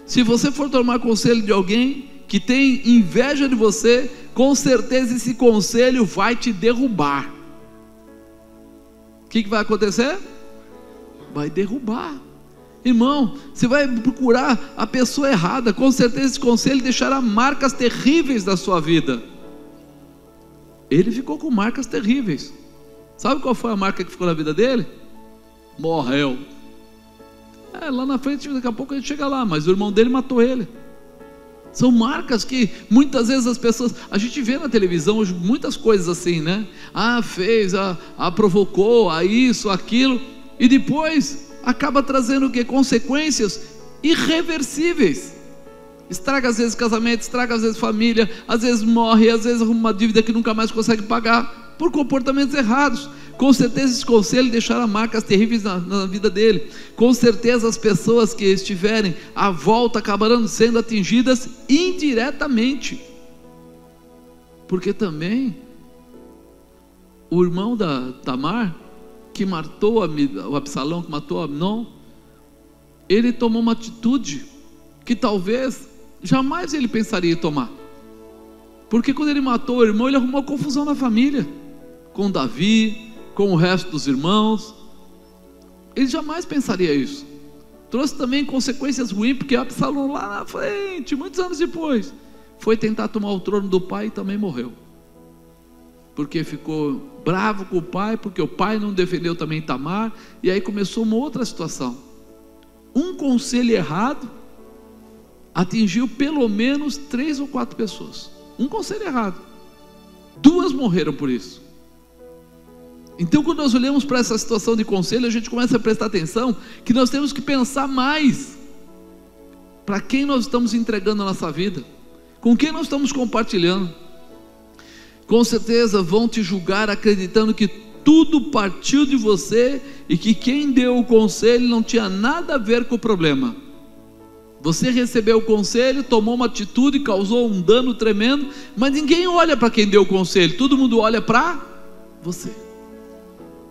Se você for tomar conselho de alguém que tem inveja de você, com certeza esse conselho vai te derrubar. O que vai acontecer? Vai derrubar. Irmão, você vai procurar a pessoa errada, com certeza esse conselho deixará marcas terríveis na sua vida. Ele ficou com marcas terríveis. Sabe qual foi a marca que ficou na vida dele? Morreu. Lá na frente, daqui a pouco a gente chega lá, mas o irmão dele matou ele. São marcas que muitas vezes as pessoas, a gente vê na televisão hoje muitas coisas assim, né? Fez, provocou, isso, aquilo, e depois acaba trazendo o quê? Consequências irreversíveis. Estraga às vezes casamento, estraga às vezes família, às vezes morre, às vezes arruma uma dívida que nunca mais consegue pagar, por comportamentos errados. Com certeza esse conselho deixará marcas terríveis na vida dele. Com certeza as pessoas que estiverem à volta acabarão sendo atingidas indiretamente. Porque também o irmão da Tamar, que matou o Absalão, que matou Aminon, ele tomou uma atitude que talvez jamais ele pensaria em tomar. Porque quando ele matou o irmão, ele arrumou confusão na família, com Davi, com o resto dos irmãos. Ele jamais pensaria isso. Trouxe também consequências ruins, porque Absalão lá na frente, muitos anos depois, foi tentar tomar o trono do pai e também morreu. porque ficou bravo com o pai, porque o pai não defendeu também Tamar, e aí começou uma outra situação. Um conselho errado atingiu pelo menos 3 ou 4 pessoas. Um conselho errado, 2 morreram por isso. Então, quando nós olhamos para essa situação de conselho, a gente começa a prestar atenção que nós temos que pensar mais para quem nós estamos entregando a nossa vida, com quem nós estamos compartilhando. Com certeza vão te julgar acreditando que tudo partiu de você e que quem deu o conselho não tinha nada a ver com o problema. Você recebeu o conselho, tomou uma atitude, causou um dano tremendo, mas ninguém olha para quem deu o conselho, todo mundo olha para você.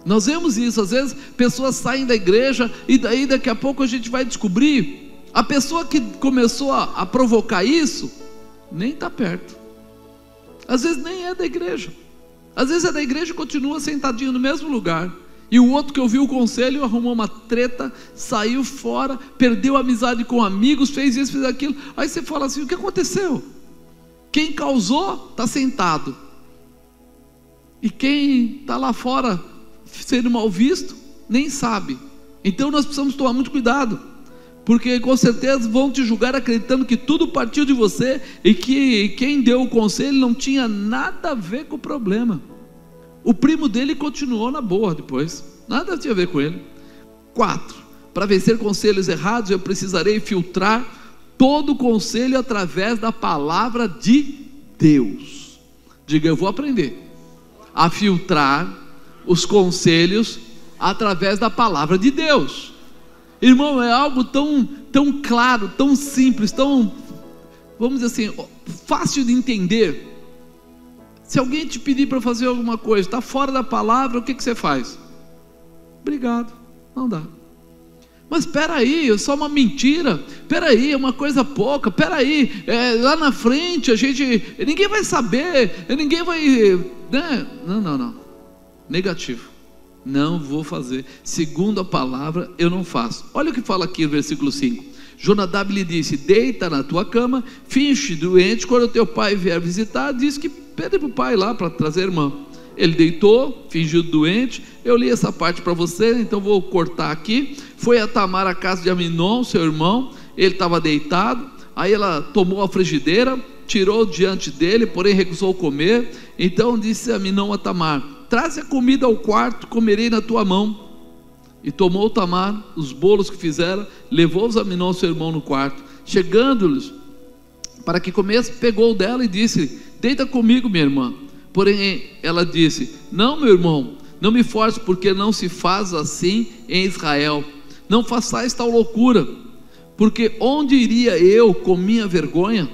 Nós vemos isso, às vezes pessoas saem da igreja e daí daqui a pouco a gente vai descobrir, a pessoa que começou a provocar isso, nem está perto, às vezes nem é da igreja, às vezes é da igreja e continua sentadinho no mesmo lugar, e o outro que ouviu o conselho arrumou uma treta, saiu fora, perdeu a amizade com amigos, fez isso, fez aquilo. Aí você fala assim, o que aconteceu? Quem causou está sentado, e quem está lá fora sendo mal visto nem sabe. Então nós precisamos tomar muito cuidado, porque com certeza vão te julgar acreditando que tudo partiu de você e que quem deu o conselho não tinha nada a ver com o problema. O primo dele continuou na boa depois, nada tinha a ver com ele. 4, para vencer conselhos errados eu precisarei filtrar todo o conselho através da palavra de Deus. Diga, eu vou aprender a filtrar os conselhos através da palavra de Deus. Irmão, é algo tão claro, tão simples, tão, vamos dizer assim, fácil de entender. Se alguém te pedir para fazer alguma coisa, está fora da palavra, o que você faz? Obrigado, não dá. Mas espera aí, é só uma mentira, espera aí, é uma coisa pouca, espera aí, lá na frente ninguém vai saber, ninguém vai, né? Não, negativo, não vou fazer, segundo a palavra eu não faço. Olha o que fala aqui no versículo 5, Jonadab lhe disse, deita na tua cama, finge doente, quando o teu pai vier visitar, diz que pede para o pai lá para trazer a irmã. Ele deitou, fingiu doente. Eu li essa parte para você, então vou cortar aqui. Foi a Tamar à casa de Aminon, seu irmão, ele estava deitado, aí ela tomou a frigideira, tirou diante dele, porém recusou comer. Então disse Aminon a Tamar, traze a comida ao quarto, comerei na tua mão. E tomou Tamar os bolos que fizera, levou-os a Aminon, seu irmão, no quarto. Chegando-lhes para que comesse, pegou dela e disse, deita comigo, minha irmã. Porém ela disse, não, meu irmão, não me force, porque não se faz assim em Israel. Não façais tal loucura, porque onde iria eu com minha vergonha?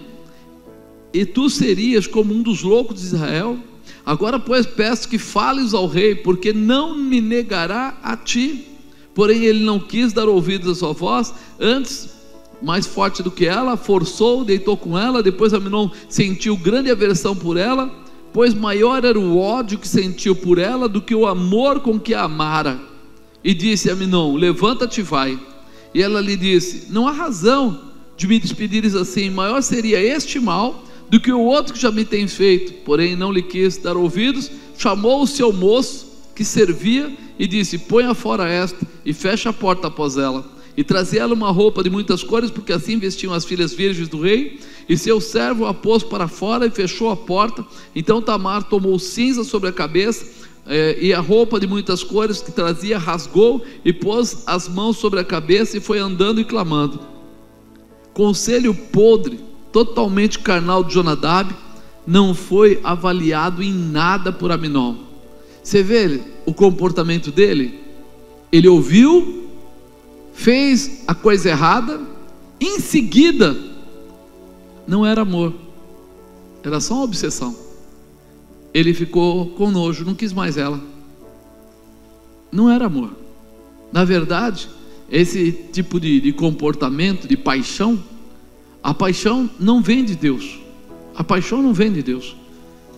E tu serias como um dos loucos de Israel? Agora pois peço que fales ao rei, porque não me negará a ti. Porém ele não quis dar ouvidos à sua voz, antes, mais forte do que ela, forçou, deitou com ela. Depois Aminon sentiu grande aversão por ela, pois maior era o ódio que sentiu por ela do que o amor com que a amara. E disse a Aminon, levanta-te e vai. E ela lhe disse, não há razão de me despedires assim, maior seria este mal do que o outro que já me tens feito. Porém não lhe quis dar ouvidos, chamou o seu moço que servia e disse, ponha fora esta e fecha a porta após ela. E trazia ela uma roupa de muitas cores, porque assim vestiam as filhas virgens do rei. E seu servo a pôs para fora e fechou a porta. Então Tamar tomou cinza sobre a cabeça, e a roupa de muitas cores que trazia rasgou, e pôs as mãos sobre a cabeça e foi andando e clamando. Conselho podre, totalmente carnal de Jonadab, não foi avaliado em nada por Aminon. Você vê o comportamento dele? Ele ouviu, fez a coisa errada, em seguida não era amor, era só uma obsessão. Ele ficou com nojo, não quis mais ela. Não era amor. Na verdade, esse tipo de comportamento, de paixão, a paixão não vem de Deus. A paixão não vem de Deus.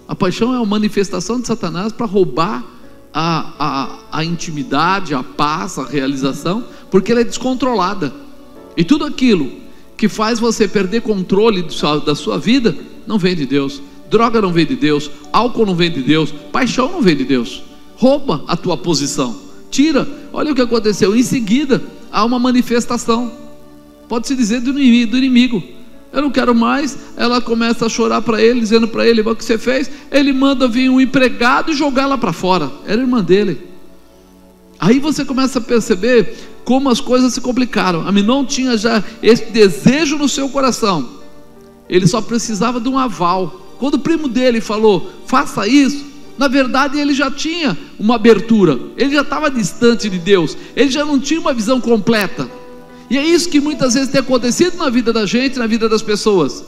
A paixão é uma manifestação de Satanás para roubar a intimidade, a paz, a realização, porque ela é descontrolada. E tudo aquilo que faz você perder controle da sua vida não vem de Deus. droga não vem de Deus, álcool não vem de Deus, paixão não vem de Deus. Rouba a tua posição, tira. Olha o que aconteceu, em seguida há uma manifestação, pode-se dizer do inimigo. Eu não quero mais. Ela começa a chorar para ele, dizendo para ele: o que você fez? Ele manda vir um empregado e jogar ela para fora. Era irmã dele. Aí você começa a perceber como as coisas se complicaram. Aminon tinha já esse desejo no seu coração, ele só precisava de um aval. Quando o primo dele falou: faça isso, na verdade ele já tinha uma abertura, ele já estava distante de Deus, ele já não tinha uma visão completa. E é isso que muitas vezes tem acontecido na vida da gente, na vida das pessoas.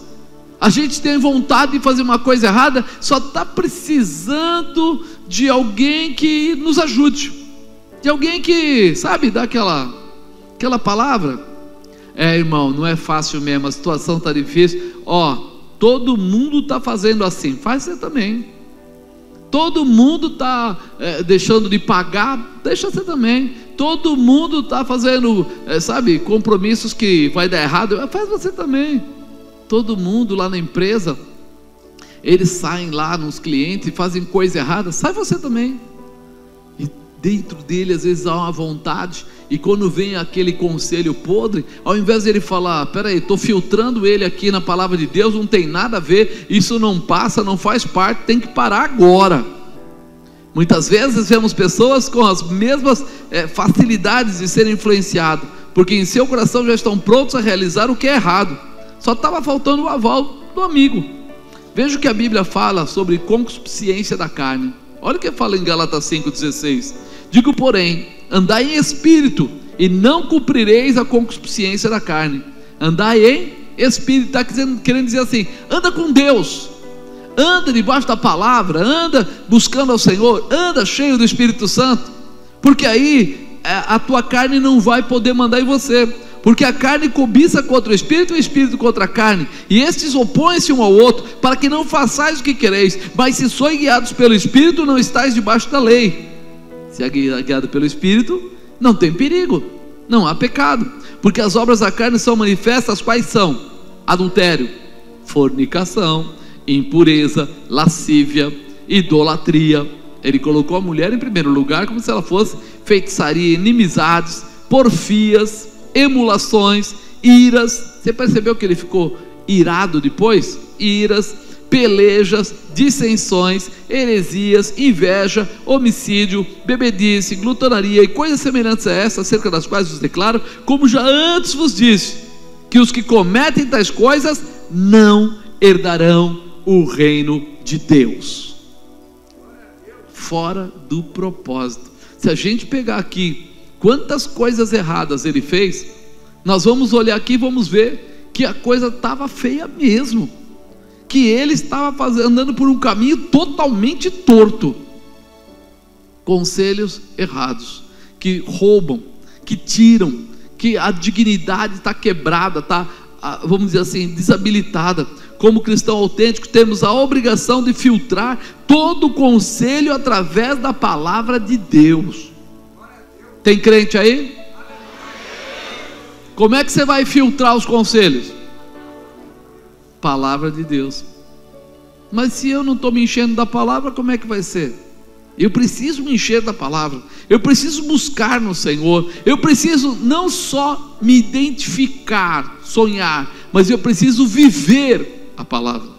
A gente tem vontade de fazer uma coisa errada, só está precisando de alguém que nos ajude, de alguém que, sabe, dá aquela palavra. Irmão, não é fácil mesmo, a situação está difícil. Todo mundo está fazendo assim, faz você também. Todo mundo está deixando de pagar, deixa você também. Todo mundo está fazendo, compromissos que vai dar errado, faz você também. Todo mundo lá na empresa, eles saem lá nos clientes e fazem coisa errada, sai você também. E dentro dele às vezes há uma vontade, e quando vem aquele conselho podre, ao invés de ele falar: peraí, estou filtrando ele aqui na palavra de Deus, não tem nada a ver, isso não passa, não faz parte, tem que parar agora. Muitas vezes vemos pessoas com as mesmas facilidades de serem influenciados, porque em seu coração já estão prontos a realizar o que é errado, só estava faltando o aval do amigo. Veja o que a Bíblia fala sobre concupiscência da carne. Olha o que fala em Gálatas 5,16: digo, porém, andai em espírito, e não cumprireis a concupiscência da carne. Andai em espírito, está querendo dizer assim: anda com Deus, anda debaixo da palavra, anda buscando ao Senhor, anda cheio do Espírito Santo, porque aí a tua carne não vai poder mandar em você, porque a carne cobiça contra o Espírito e o Espírito contra a carne, e estes opõem-se um ao outro, para que não façais o que quereis. Mas se sois guiados pelo Espírito, não estáis debaixo da lei. Se é guiado pelo Espírito, não tem perigo, não há pecado, porque as obras da carne são manifestas, quais são? Adultério, fornicação, impureza, lascívia, idolatria. Ele colocou a mulher em primeiro lugar, como se ela fosse feitiçaria, inimizades, porfias, emulações, iras. Você percebeu que ele ficou irado depois? Iras, pelejas, dissensões, heresias, inveja, homicídio, bebedice, glutonaria e coisas semelhantes a essa, acerca das quais vos declaro, como já antes vos disse, que os que cometem tais coisas não herdarão o reino de Deus. Fora do propósito. Se a gente pegar aqui quantas coisas erradas ele fez, nós vamos olhar aqui e vamos ver que a coisa estava feia mesmo, que ele estava andando por um caminho totalmente torto, conselhos errados, que roubam, que tiram, que a dignidade está quebrada, está, vamos dizer assim, desabilitada. Como cristão autêntico, temos a obrigação de filtrar todo o conselho através da palavra de Deus. Tem crente aí? Como é que você vai filtrar os conselhos? Palavra de Deus. Mas se eu não estou me enchendo da palavra, como é que vai ser? Eu preciso me encher da palavra, eu preciso buscar no Senhor, eu preciso não só me identificar, sonhar, mas eu preciso viver a palavra.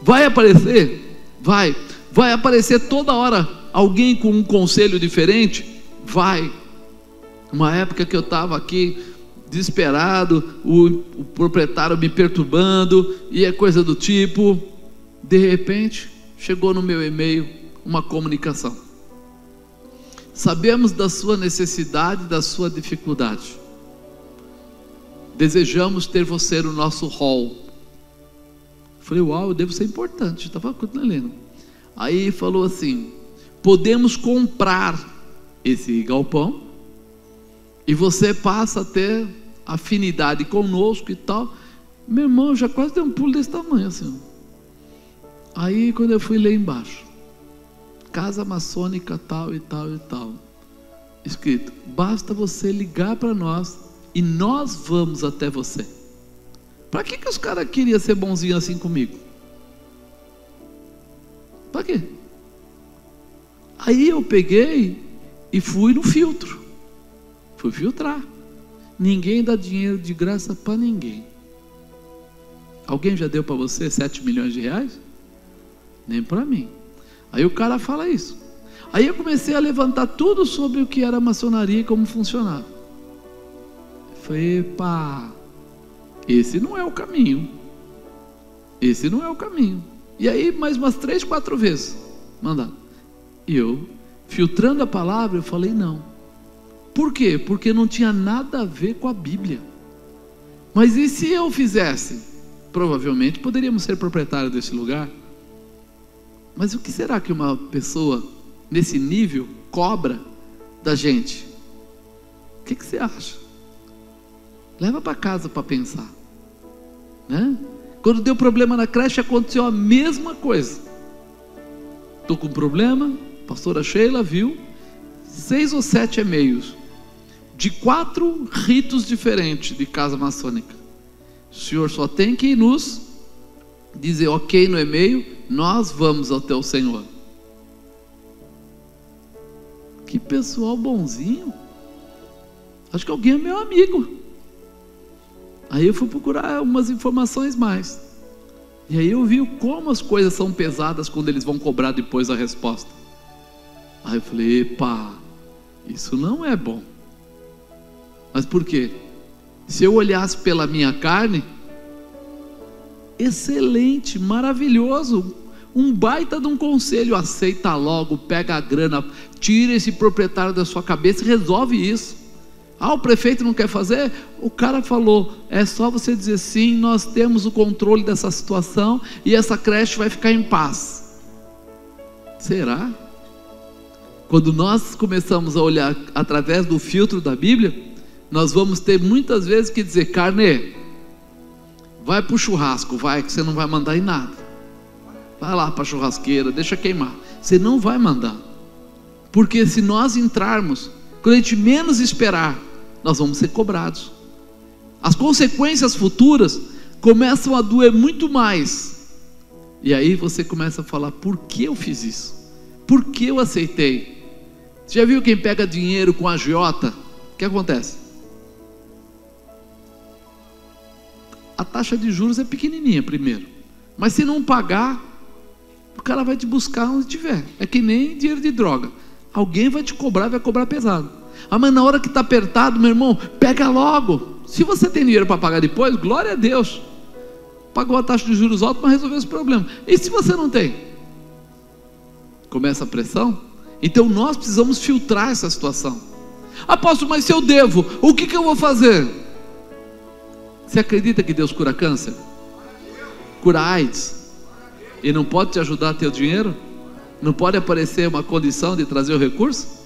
Vai aparecer? Vai aparecer toda hora alguém com um conselho diferente? Vai. Uma época que eu estava aqui desesperado, o proprietário me perturbando, e é coisa do tipo, de repente chegou no meu e-mail uma comunicação: sabemos da sua necessidade, da sua dificuldade, desejamos ter você no nosso hall. Falei: uau, eu devo ser importante, estava lendo. Aí falou assim: podemos comprar esse galpão e você passa a ter afinidade conosco e tal. Meu irmão, já quase deu um pulo desse tamanho assim. Aí quando eu fui ler embaixo, casa maçônica tal e tal e tal, escrito: basta você ligar para nós e nós vamos até você. Para que os caras queriam ser bonzinhos assim comigo? Para quê? Aí eu peguei e fui no filtro. Fui filtrar. Ninguém dá dinheiro de graça para ninguém. Alguém já deu para você 7 milhões de reais? Nem para mim. Aí o cara fala isso. Aí eu comecei a levantar tudo sobre o que era maçonaria e como funcionava. Falei, epa, esse não é o caminho. Esse não é o caminho. E aí mais umas 3, 4 vezes mandaram. E eu, filtrando a palavra, eu falei não. Por quê? Porque não tinha nada a ver com a Bíblia. Mas e se eu fizesse? Provavelmente poderíamos ser proprietários desse lugar. Mas o que será que uma pessoa nesse nível cobra da gente? O que você acha? Leva para casa para pensar, né? Quando deu problema na creche, aconteceu a mesma coisa. Estou com problema, a pastora Sheila viu 6 ou 7 e-mails de 4 ritos diferentes de casa maçônica. O senhor só tem que nos dizer ok no e-mail, nós vamos até o Senhor. Que pessoal bonzinho. Acho que alguém é meu amigo. Aí eu fui procurar umas informações mais. E aí eu vi como as coisas são pesadas quando eles vão cobrar depois a resposta. Aí eu falei, epa, isso não é bom. Mas por quê? Se eu olhasse pela minha carne, excelente, maravilhoso, um baita de um conselho, aceita logo, pega a grana, tira esse proprietário da sua cabeça e resolve isso. Ah, o prefeito não quer fazer? O cara falou, é só você dizer sim, nós temos o controle dessa situação e essa creche vai ficar em paz. Será? Quando nós começamos a olhar através do filtro da Bíblia, nós vamos ter muitas vezes que dizer, carne, vai para o churrasco, vai, que você não vai mandar em nada. Vai lá para a churrasqueira, deixa queimar. Você não vai mandar. Porque se nós entrarmos, quando a gente menos esperar, nós vamos ser cobrados. As consequências futuras começam a doer muito mais. E aí você começa a falar, por que eu fiz isso? Por que eu aceitei? Você já viu quem pega dinheiro com agiota? O que acontece? A taxa de juros é pequenininha primeiro. Mas se não pagar, o cara vai te buscar onde tiver. É que nem dinheiro de droga. Alguém vai te cobrar, vai cobrar pesado. Ah, mas na hora que está apertado, meu irmão, pega logo. Se você tem dinheiro para pagar depois, glória a Deus. Pagou a taxa de juros alta para resolver esse problema. E se você não tem? Começa a pressão. Então nós precisamos filtrar essa situação. Apóstolo, mas se eu devo, o que eu vou fazer? Você acredita que Deus cura câncer? Cura AIDS? E não pode te ajudar a ter o dinheiro? Não pode aparecer uma condição de trazer o recurso?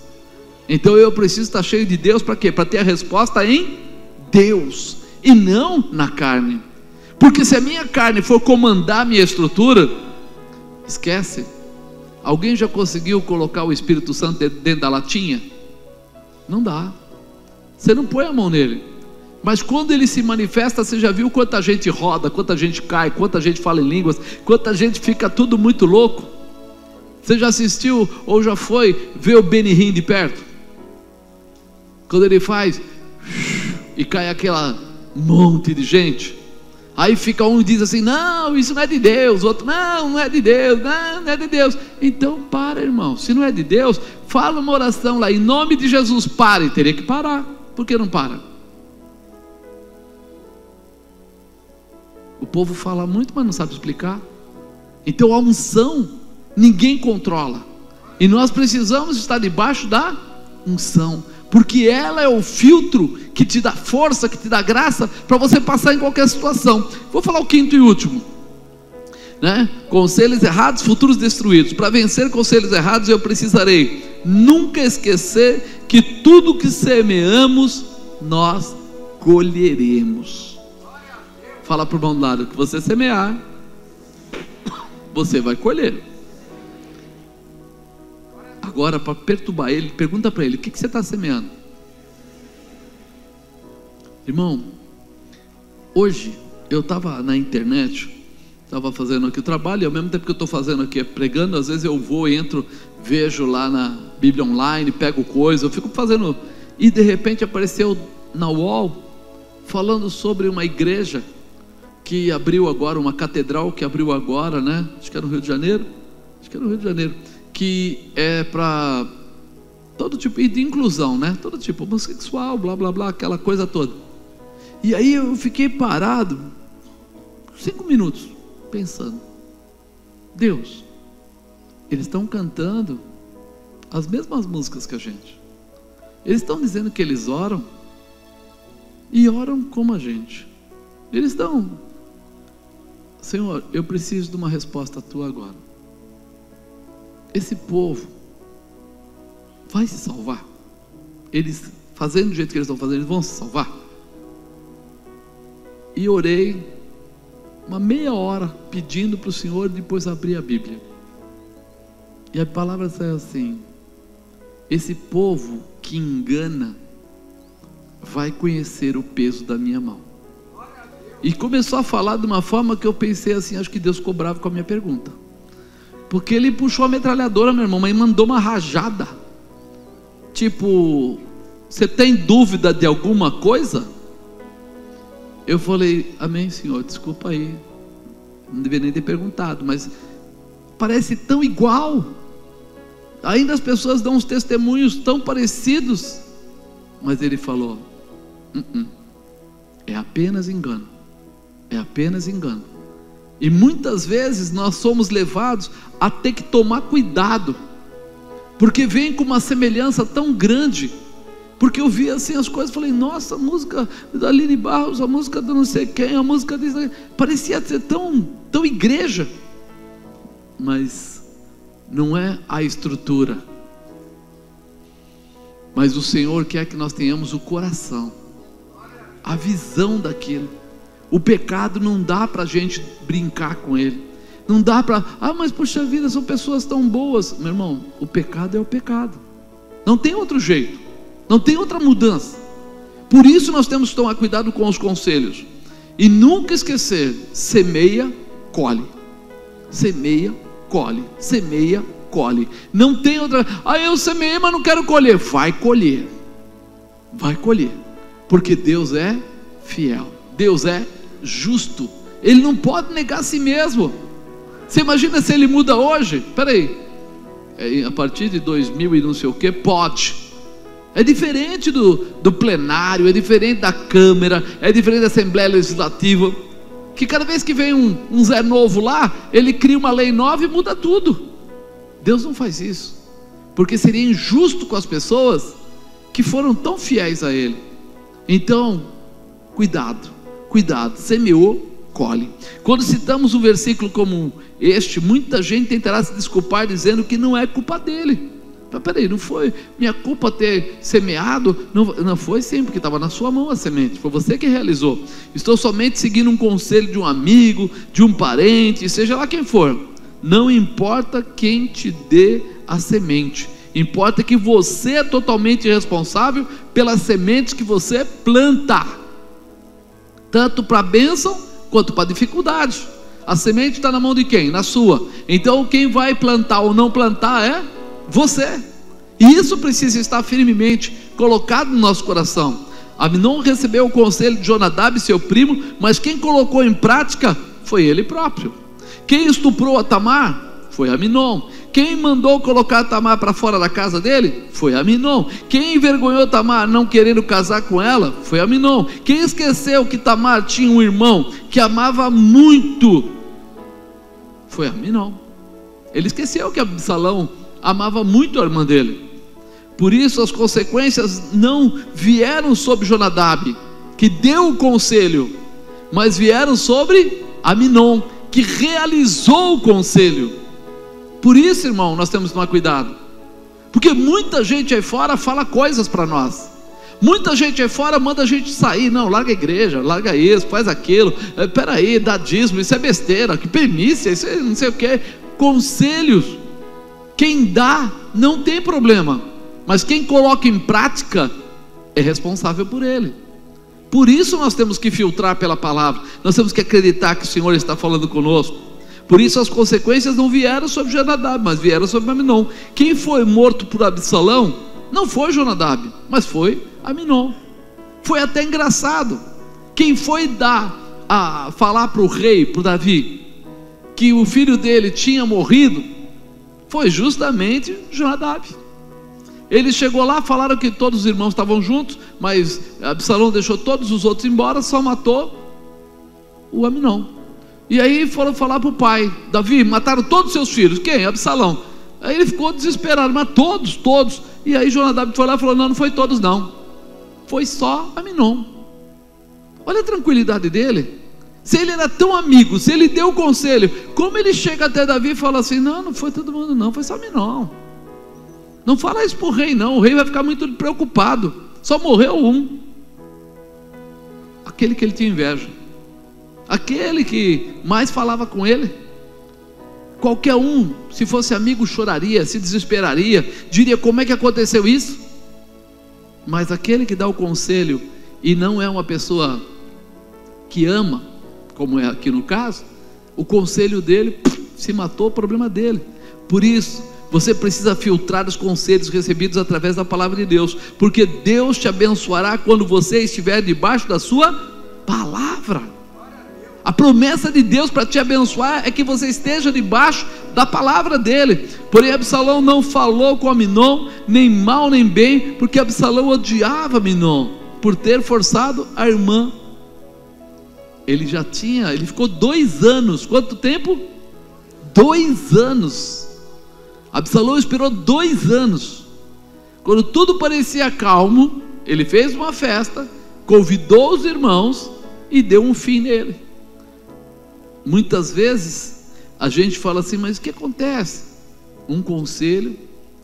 Então eu preciso estar cheio de Deus para quê? Para ter a resposta em Deus e não na carne. Porque se a minha carne for comandar a minha estrutura, esquece. Alguém já conseguiu colocar o Espírito Santo dentro da latinha? Não dá. Você não põe a mão nele. Mas quando ele se manifesta, você já viu quanta gente roda, quanta gente cai, quanta gente fala em línguas, quanta gente fica tudo muito louco. Você já assistiu ou já foi ver o Benny Hinn de perto? Quando ele faz e cai aquela monte de gente, aí fica um e diz assim, não, isso não é de Deus, outro, não é de Deus, não é de Deus. Então para, irmão, se não é de Deus, fala uma oração lá, em nome de Jesus, pare. Teria que parar, por que não para? O povo fala muito, mas não sabe explicar. Então a unção ninguém controla, e nós precisamos estar debaixo da unção, porque ela é o filtro que te dá força, que te dá graça para você passar em qualquer situação. Vou falar o quinto e último, né? Conselhos errados, futuros destruídos. Para vencer conselhos errados, eu precisarei nunca esquecer que tudo que semeamos, nós colheremos. Fala para o irmão do lado, que você semear, você vai colher. Agora, para perturbar ele, pergunta para ele, o que você está semeando? Irmão, hoje eu estava na internet Estava fazendo aqui o trabalho, e ao mesmo tempo que eu estou fazendo aqui, pregando, às vezes eu vou, entro, vejo lá na Bíblia Online, pego coisa, eu fico fazendo, e de repente apareceu na UOL, falando sobre uma igreja que abriu agora, uma catedral que abriu agora, né? Acho que era no Rio de Janeiro, que é para todo tipo de inclusão, né? Todo tipo, homossexual, blá blá blá, aquela coisa toda. E aí eu fiquei parado 5 minutos pensando: Deus, eles estão cantando as mesmas músicas que a gente, eles estão dizendo que eles oram, e oram como a gente, eles estão, Senhor, eu preciso de uma resposta tua agora. Esse povo vai se salvar? Eles fazendo do jeito que eles estão fazendo, eles vão se salvar? E orei uma meia hora pedindo para o Senhor, depois abrir a Bíblia, e a palavra sai assim: esse povo que engana vai conhecer o peso da minha mão. E começou a falar de uma forma que eu pensei assim, acho que Deus ficou bravo com a minha pergunta, porque ele puxou a metralhadora, meu irmão, mas mandou uma rajada, tipo, você tem dúvida de alguma coisa? Eu falei: amém, Senhor, desculpa aí, não deveria nem ter perguntado, mas parece tão igual, ainda as pessoas dão uns testemunhos tão parecidos. Mas ele falou: é apenas engano, é apenas engano. E muitas vezes nós somos levados a ter que tomar cuidado, porque vem com uma semelhança tão grande. Porque eu vi assim as coisas, falei: nossa, a música da Aline Barros, a música do não sei quem, a música disso, parecia ser tão igreja, mas não é a estrutura. Mas o Senhor quer que nós tenhamos o coração, a visão daquilo. O pecado não dá para a gente brincar com ele, não dá para, mas puxa vida, são pessoas tão boas. Meu irmão, o pecado é o pecado, não tem outro jeito, não tem outra mudança. Por isso nós temos que tomar cuidado com os conselhos, e nunca esquecer: semeia, colhe. Semeia, colhe. Semeia, colhe. Não tem outra. Eu semeei, mas não quero colher. Vai colher, vai colher, porque Deus é fiel, Deus é justo, Ele não pode negar a si mesmo. Você imagina se Ele muda hoje? Espera aí, a partir de 2000 e não sei o que, pode. É diferente do plenário, é diferente da Câmara, é diferente da Assembleia Legislativa, que cada vez que vem um Zé novo lá, ele cria uma lei nova e muda tudo. Deus não faz isso, porque seria injusto com as pessoas que foram tão fiéis a Ele. Então, cuidado, cuidado. Semeou, colhe. Quando citamos um versículo como este, muita gente tentará se desculpar dizendo que não é culpa dele. Mas peraí, não foi minha culpa ter semeado? Não foi sim, porque estava na sua mão a semente, foi você que realizou. Estou somente seguindo um conselho de um amigo, de um parente, seja lá quem for. Não importa quem te dê a semente, importa que você é totalmente responsável pelas sementes que você planta, tanto para a bênção quanto para a dificuldade. A semente está na mão de quem? Na sua. Então quem vai plantar ou não plantar é você. E isso precisa estar firmemente colocado no nosso coração. Aminon recebeu o conselho de Jonadab, seu primo, mas quem colocou em prática foi ele próprio. Quem estuprou a Tamar foi Aminon. Quem mandou colocar a Tamar para fora da casa dele foi Aminon. Quem envergonhou Tamar não querendo casar com ela foi Aminon. Quem esqueceu que Tamar tinha um irmão que amava muito foi Aminon. Ele esqueceu que Absalão amava muito a irmã dele. Por isso as consequências não vieram sobre Jonadab, que deu o conselho, mas vieram sobre Aminon, que realizou o conselho. Por isso, irmão, nós temos que tomar cuidado, porque muita gente aí fora fala coisas para nós, muita gente aí fora manda a gente sair, não, larga a igreja, larga isso, faz aquilo, peraí, dá dízimo, isso é besteira, que primícia, isso é não sei o que. Conselhos, quem dá não tem problema, mas quem coloca em prática é responsável por ele. Por isso nós temos que filtrar pela palavra, nós temos que acreditar que o Senhor está falando conosco. Por isso as consequências não vieram sobre Jonadab, mas vieram sobre Aminon. Quem foi morto por Absalão não foi Jonadab, mas foi Aminon. Foi até engraçado. Quem foi falar para o rei, para o Davi, que o filho dele tinha morrido, foi justamente Jonadab. Ele chegou lá, falaram que todos os irmãos estavam juntos, mas Absalão deixou todos os outros embora, só matou o Aminon. E aí foram falar para o pai: Davi, mataram todos os seus filhos. Quem? Absalão. Aí ele ficou desesperado: mas todos. E aí Jonadab foi lá e falou: não foi todos não, foi só Aminon. Olha a tranquilidade dele. Se ele era tão amigo, se ele deu o conselho, como ele chega até Davi e fala assim: não foi todo mundo não, foi só Aminon. Não fala isso para o rei não, o rei vai ficar muito preocupado, só morreu um. Aquele que ele tinha inveja, aquele que mais falava com ele. Qualquer um, se fosse amigo, choraria, se desesperaria, diria: como é que aconteceu isso? Mas aquele que dá o conselho e não é uma pessoa que ama, como é aqui no caso, o conselho dele se matou, o problema dele. Por isso você precisa filtrar os conselhos recebidos através da palavra de Deus, porque Deus te abençoará quando você estiver debaixo da sua palavra. A promessa de Deus para te abençoar é que você esteja debaixo da palavra dele. Porém Absalão não falou com Aminon, nem mal nem bem, porque Absalão odiava Aminon por ter forçado a irmã. Ele ficou 2 anos. Quanto tempo? 2 anos. Absalão esperou 2 anos. Quando tudo parecia calmo, ele fez uma festa, convidou os irmãos e deu um fim nele. Muitas vezes a gente fala assim: mas o que acontece? Um conselho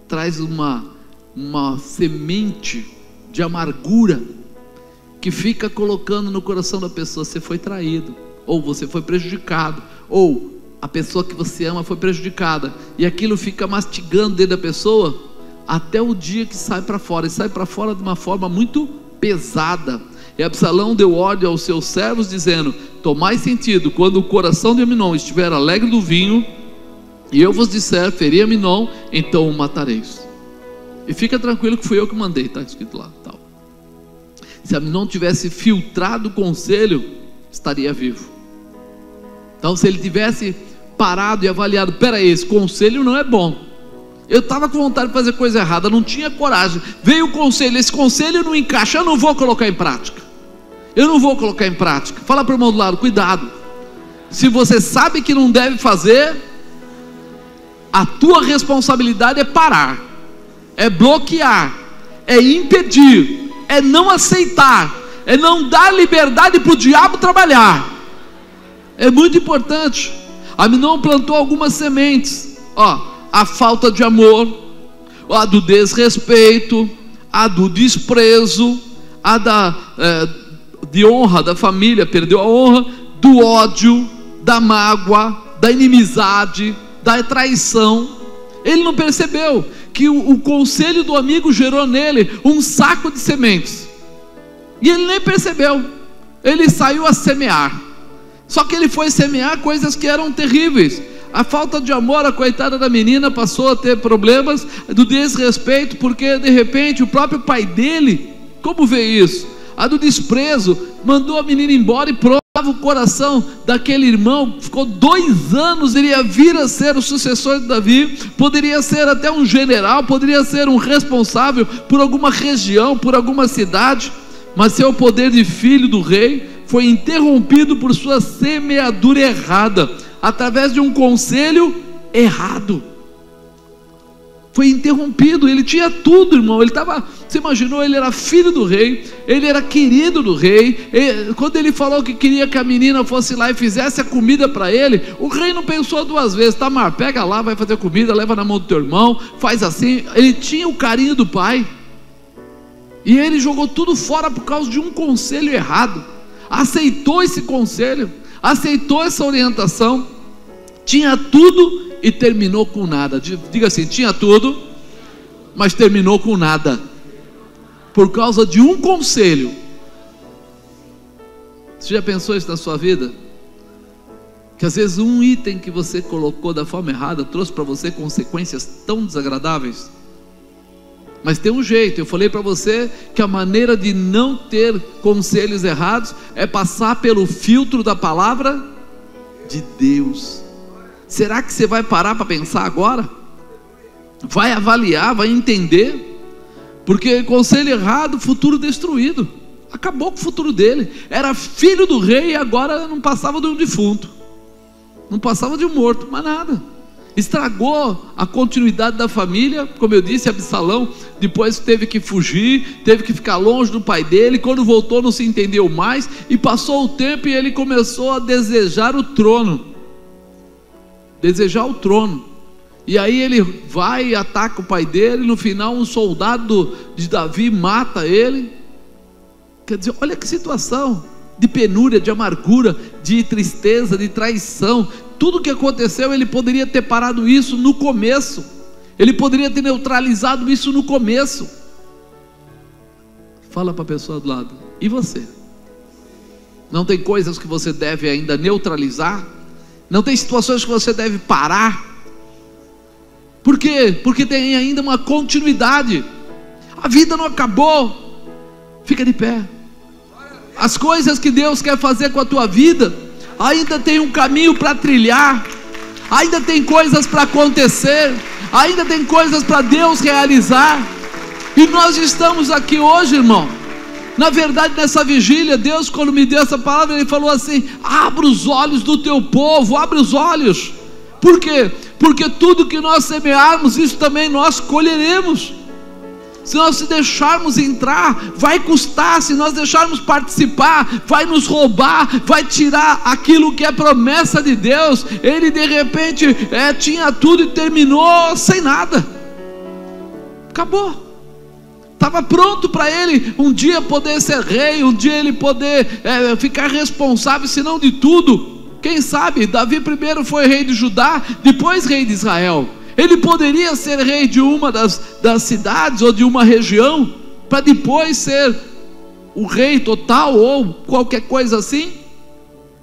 traz uma semente de amargura que fica colocando no coração da pessoa: você foi traído, ou você foi prejudicado, ou a pessoa que você ama foi prejudicada, e aquilo fica mastigando dentro da pessoa até o dia que sai para fora, e sai para fora de uma forma muito pesada. E Absalão deu ordem aos seus servos, dizendo: tomai sentido, quando o coração de Aminon estiver alegre do vinho, e eu vos disser, feri Aminon, então o matareis. E fica tranquilo que fui eu que mandei, está escrito lá, tal. Se Aminon tivesse filtrado o conselho, estaria vivo. Então se ele tivesse parado e avaliado: peraí, esse conselho não é bom, eu estava com vontade de fazer coisa errada, não tinha coragem, veio o conselho, esse conselho não encaixa, eu não vou colocar em prática. Fala para o irmão do lado: cuidado, se você sabe que não deve fazer, a tua responsabilidade é parar, é bloquear, é impedir, é não aceitar, é não dar liberdade para o diabo trabalhar. É muito importante. Aminon plantou algumas sementes, a falta de amor, a do desrespeito, a do desprezo, a de honra da família, perdeu a honra, do ódio, da mágoa, da inimizade, da traição. Ele não percebeu que o conselho do amigo gerou nele um saco de sementes, e ele nem percebeu. Ele saiu a semear, só que ele foi semear coisas que eram terríveis. A falta de amor, a coitada da menina passou a ter problemas do desrespeito, porque de repente o próprio pai dele, como vê isso? A do desprezo, mandou a menina embora e provava o coração daquele irmão. Ficou 2 anos, ele ia vir a ser o sucessor de Davi, poderia ser até um general, poderia ser um responsável por alguma região, por alguma cidade, mas seu poder de filho do rei foi interrompido por sua semeadura errada, através de um conselho errado. Foi interrompido. Ele tinha tudo, irmão. Você imaginou, ele era filho do rei, ele era querido do rei. Quando ele falou que queria que a menina fosse lá e fizesse a comida para ele, o rei não pensou 2 vezes. Tamar, pega lá, vai fazer comida, leva na mão do teu irmão, faz assim. Ele tinha o carinho do pai, e ele jogou tudo fora por causa de um conselho errado. Aceitou esse conselho, aceitou essa orientação, tinha tudo e terminou com nada. Diga assim: tinha tudo, mas terminou com nada, por causa de um conselho Você já pensou isso na sua vida? Que às vezes um item que você colocou da forma errada trouxe para você consequências tão desagradáveis. Mas tem um jeito. Eu falei para você que a maneira de não ter conselhos errados é passar pelo filtro da palavra de Deus. Será que você vai parar para pensar agora? Vai avaliar, vai entender? Porque conselho errado, futuro destruído. Acabou com o futuro dele. Era filho do rei e agora não passava de um defunto, não passava de um morto, mas nada. Estragou a continuidade da família. Como eu disse, Absalão depois teve que fugir, teve que ficar longe do pai dele. Quando voltou não se entendeu mais, e passou o tempo e ele começou a desejar o trono. Desejar o trono. E aí ele vai e ataca o pai dele. No final um soldado de Davi mata ele. Quer dizer, olha que situação de penúria, de amargura, de tristeza, de traição. Tudo que aconteceu, ele poderia ter parado isso no começo. Ele poderia ter neutralizado isso no começo. Fala para a pessoa do lado: e você? Não tem coisas que você deve ainda neutralizar? Não tem situações que você deve parar? Por quê? Porque tem ainda uma continuidade. A vida não acabou. Fica de pé. As coisas que Deus quer fazer com a tua vida ainda tem um caminho para trilhar, ainda tem coisas para acontecer, ainda tem coisas para Deus realizar. E nós estamos aqui hoje, irmão. Na verdade, nessa vigília, Deus, quando me deu essa palavra, Ele falou assim: abra os olhos do teu povo, abre os olhos. Por quê? Porque tudo que nós semearmos, isso também nós colheremos. Se nós se deixarmos entrar, vai custar. Se nós deixarmos participar, vai nos roubar, vai tirar aquilo que é promessa de Deus. Ele de repente tinha tudo e terminou sem nada. Acabou. Estava pronto para ele um dia poder ser rei, um dia ele poder ficar responsável, se não de tudo. Quem sabe, Davi primeiro foi rei de Judá, depois rei de Israel. Ele poderia ser rei de uma das cidades ou de uma região, para depois ser o rei total ou qualquer coisa assim.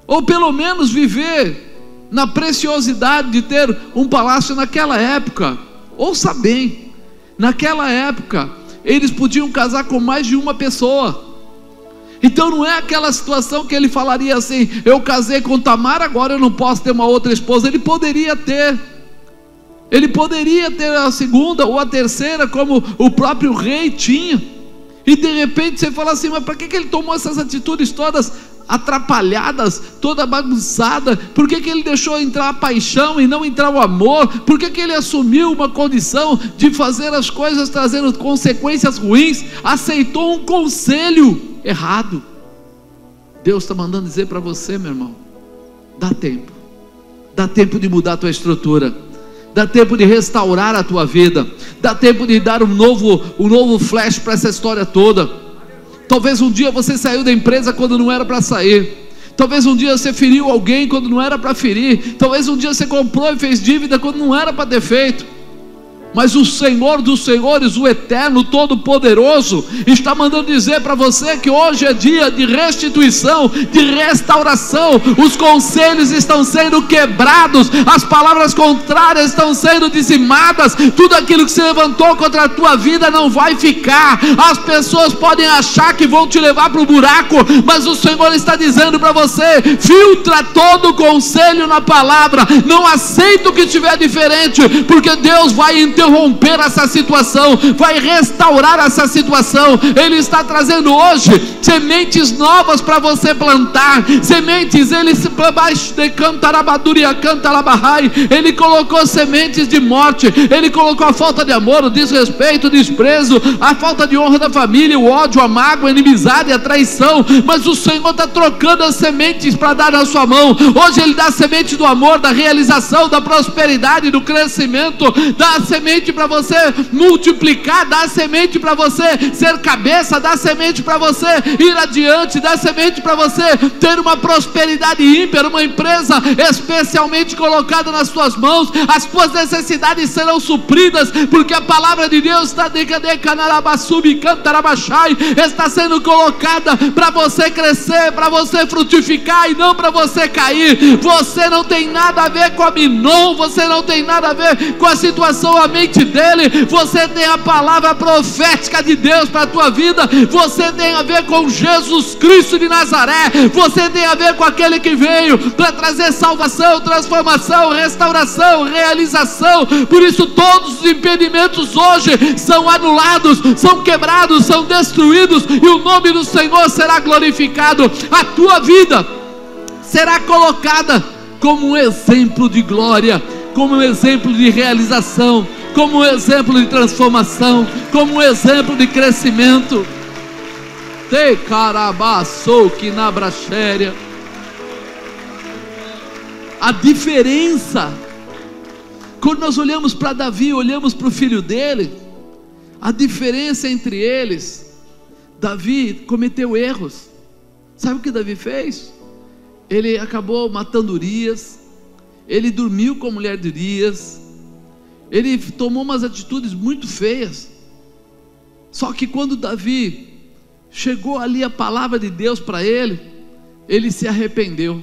Ou pelo menos viver na preciosidade de ter um palácio naquela época. Ouça bem, naquela época eles podiam casar com mais de uma pessoa. Então não é aquela situação que ele falaria assim: eu casei com Tamar, agora eu não posso ter uma outra esposa. Ele poderia ter a segunda ou a terceira, como o próprio rei tinha. E de repente você fala assim: mas para que ele tomou essas atitudes todas atrapalhadas, toda bagunçada? Por que ele deixou entrar a paixão e não entrar o amor? Por que ele assumiu uma condição de fazer as coisas trazendo consequências ruins? Aceitou um conselho errado. Deus está mandando dizer para você, meu irmão: dá tempo de mudar a tua estrutura, dá tempo de restaurar a tua vida, dá tempo de dar um novo flash para essa história toda. Talvez um dia você saiu da empresa quando não era para sair. Talvez um dia você feriu alguém quando não era para ferir. Talvez um dia você comprou e fez dívida quando não era para ter feito. Mas o Senhor dos Senhores, o Eterno, Todo-Poderoso, está mandando dizer para você que hoje é dia de restituição, de restauração. Os conselhos estão sendo quebrados, as palavras contrárias estão sendo dizimadas. Tudo aquilo que se levantou contra a tua vida não vai ficar. As pessoas podem achar que vão te levar para o buraco, mas o Senhor está dizendo para você: filtra todo o conselho na palavra, não aceita o que tiver diferente, porque Deus vai interromper essa situação, vai restaurar essa situação. Ele está trazendo hoje sementes novas para você plantar, sementes. Ele colocou sementes de morte, Ele colocou a falta de amor, o desrespeito, o desprezo, a falta de honra da família, o ódio, a mágoa, a inimizade, a traição. Mas o Senhor está trocando as sementes para dar na sua mão. Hoje Ele dá a semente do amor, da realização, da prosperidade, do crescimento, dá a semente semente para você multiplicar, dá semente para você ser cabeça, dá semente para você ir adiante, dá semente para você ter uma prosperidade ímpar, uma empresa especialmente colocada nas tuas mãos. As tuas necessidades serão supridas, porque a palavra de Deus está sendo colocada para você crescer, para você frutificar e não para você cair. Você não tem nada a ver com Aminon, você não tem nada a ver com a situação, a mente dele. Você tem a palavra profética de Deus para a tua vida. Você tem a ver com Jesus Cristo de Nazaré. Você tem a ver com aquele que veio para trazer salvação, transformação, restauração, realização. Por isso todos os impedimentos hoje são anulados, são quebrados, são destruídos, e o nome do Senhor será glorificado. A tua vida será colocada como um exemplo de glória, como um exemplo de realização, como um exemplo de transformação, como um exemplo de crescimento. Te carabaçou que na brachéria. A diferença, quando nós olhamos para Davi, olhamos para o filho dele, a diferença entre eles, Davi cometeu erros. Sabe o que Davi fez? Ele acabou matando Urias, ele dormiu com a mulher de Urias, ele tomou umas atitudes muito feias. Só que quando Davi chegou ali a palavra de Deus para ele, ele se arrependeu.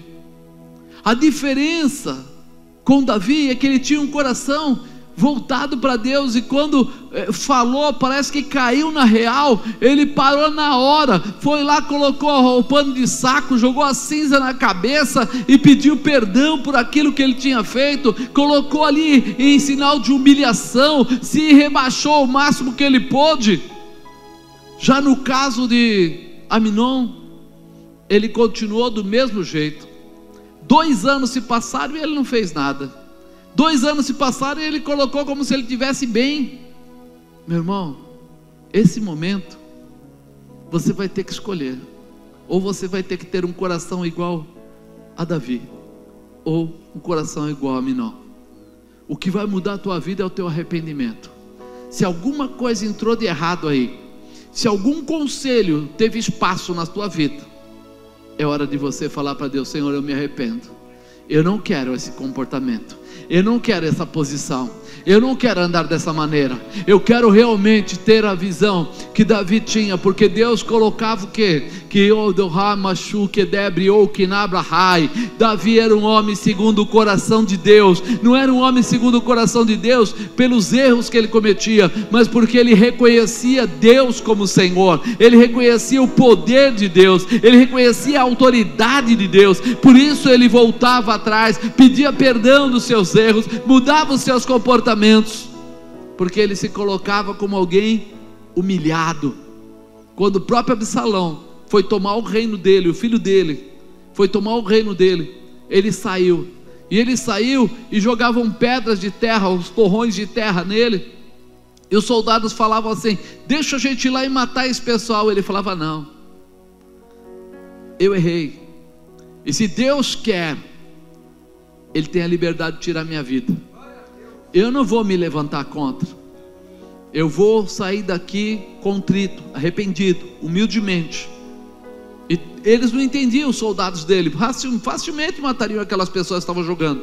A diferença com Davi é que ele tinha um coração voltado para Deus, e quando falou, parece que caiu na real. Ele parou na hora, foi lá, colocou o pano de saco, jogou a cinza na cabeça e pediu perdão por aquilo que ele tinha feito, colocou ali em sinal de humilhação, se rebaixou o máximo que ele pôde. Já no caso de Aminon, ele continuou do mesmo jeito. 2 anos se passaram e ele não fez nada. 2 anos se passaram e ele colocou como se ele estivesse bem. Meu irmão, esse momento você vai ter que escolher. Ou você vai ter que ter um coração igual a Davi, ou um coração igual a Aminon. O que vai mudar a tua vida é o teu arrependimento. Se alguma coisa entrou de errado aí, se algum conselho teve espaço na tua vida, é hora de você falar para Deus: Senhor, eu me arrependo, eu não quero esse comportamento, eu não quero essa posição, eu não quero andar dessa maneira. Eu quero realmente ter a visão que Davi tinha, porque Deus colocava o quê? Davi era um homem segundo o coração de Deus. Não era um homem segundo o coração de Deus pelos erros que ele cometia, mas porque ele reconhecia Deus como Senhor, ele reconhecia o poder de Deus, ele reconhecia a autoridade de Deus. Por isso ele voltava atrás, pedia perdão dos seus erros, mudava os seus comportamentos, porque ele se colocava como alguém humilhado. Quando o próprio Absalão foi tomar o reino dele, o filho dele foi tomar o reino dele, ele saiu, e jogavam pedras de terra, os torrões de terra nele, e os soldados falavam assim: deixa a gente ir lá e matar esse pessoal. Ele falava: não, eu errei, e se Deus quer, Ele tem a liberdade de tirar minha vida. Eu não vou me levantar contra, eu vou sair daqui contrito, arrependido, humildemente. E eles não entendiam, os soldados dele, facilmente matariam aquelas pessoas que estavam jogando.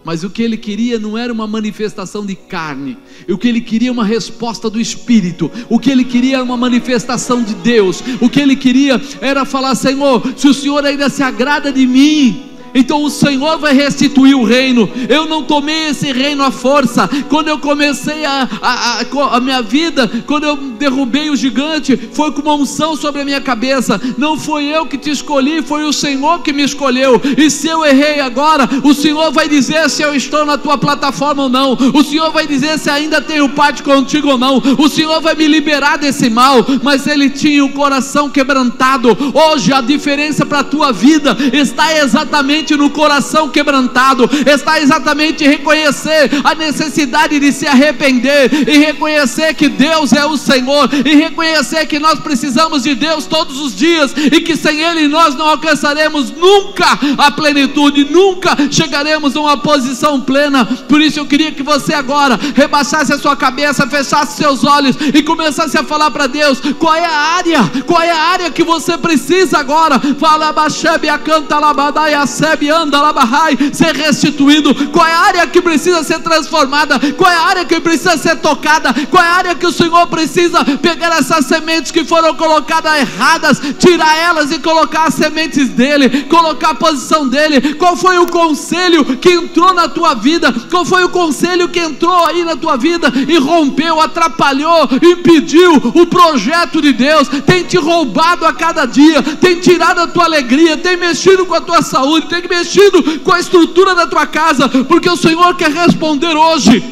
Mas o que ele queria não era uma manifestação de carne, o que ele queria uma resposta do Espírito, o que ele queria era uma manifestação de Deus. O que ele queria era falar: Senhor, se o Senhor ainda se agrada de mim, então o Senhor vai restituir o reino. Eu não tomei esse reino à força. Quando eu comecei a minha vida, quando eu derrubei o gigante, foi com uma unção sobre a minha cabeça. Não foi eu que te escolhi, foi o Senhor que me escolheu. E se eu errei agora, o Senhor vai dizer se eu estou na tua plataforma ou não. O Senhor vai dizer se ainda tenho parte contigo ou não. O Senhor vai me liberar desse mal. Mas ele tinha o coração quebrantado. Hoje a diferença para a tua vida está exatamente exatamente no coração quebrantado, está exatamente em reconhecer a necessidade de se arrepender, e reconhecer que Deus é o Senhor, e reconhecer que nós precisamos de Deus todos os dias, e que sem Ele nós não alcançaremos nunca a plenitude, nunca chegaremos a uma posição plena. Por isso eu queria que você agora rebaixasse a sua cabeça, fechasse seus olhos e começasse a falar para Deus qual é a área que você precisa agora. Fala, Bachebe, a canta labadai, a sebe, anda labahai, ser restituído. Qual é a área que precisa ser transformada? Qual é a área que precisa ser tocada? Qual é a área que o Senhor precisa pegar essas sementes que foram colocadas erradas, tirar elas e colocar as sementes dele, colocar a posição dele? Qual foi o conselho que entrou na tua vida? Qual foi o conselho que entrou aí na tua vida e rompeu, atrapalhou, impediu o projeto de Deus? Tem te roubado a cada dia, tem tirado a tua alegria, tem mexido com a tua saúde, tem mexido com a estrutura da tua casa, porque o Senhor quer responder hoje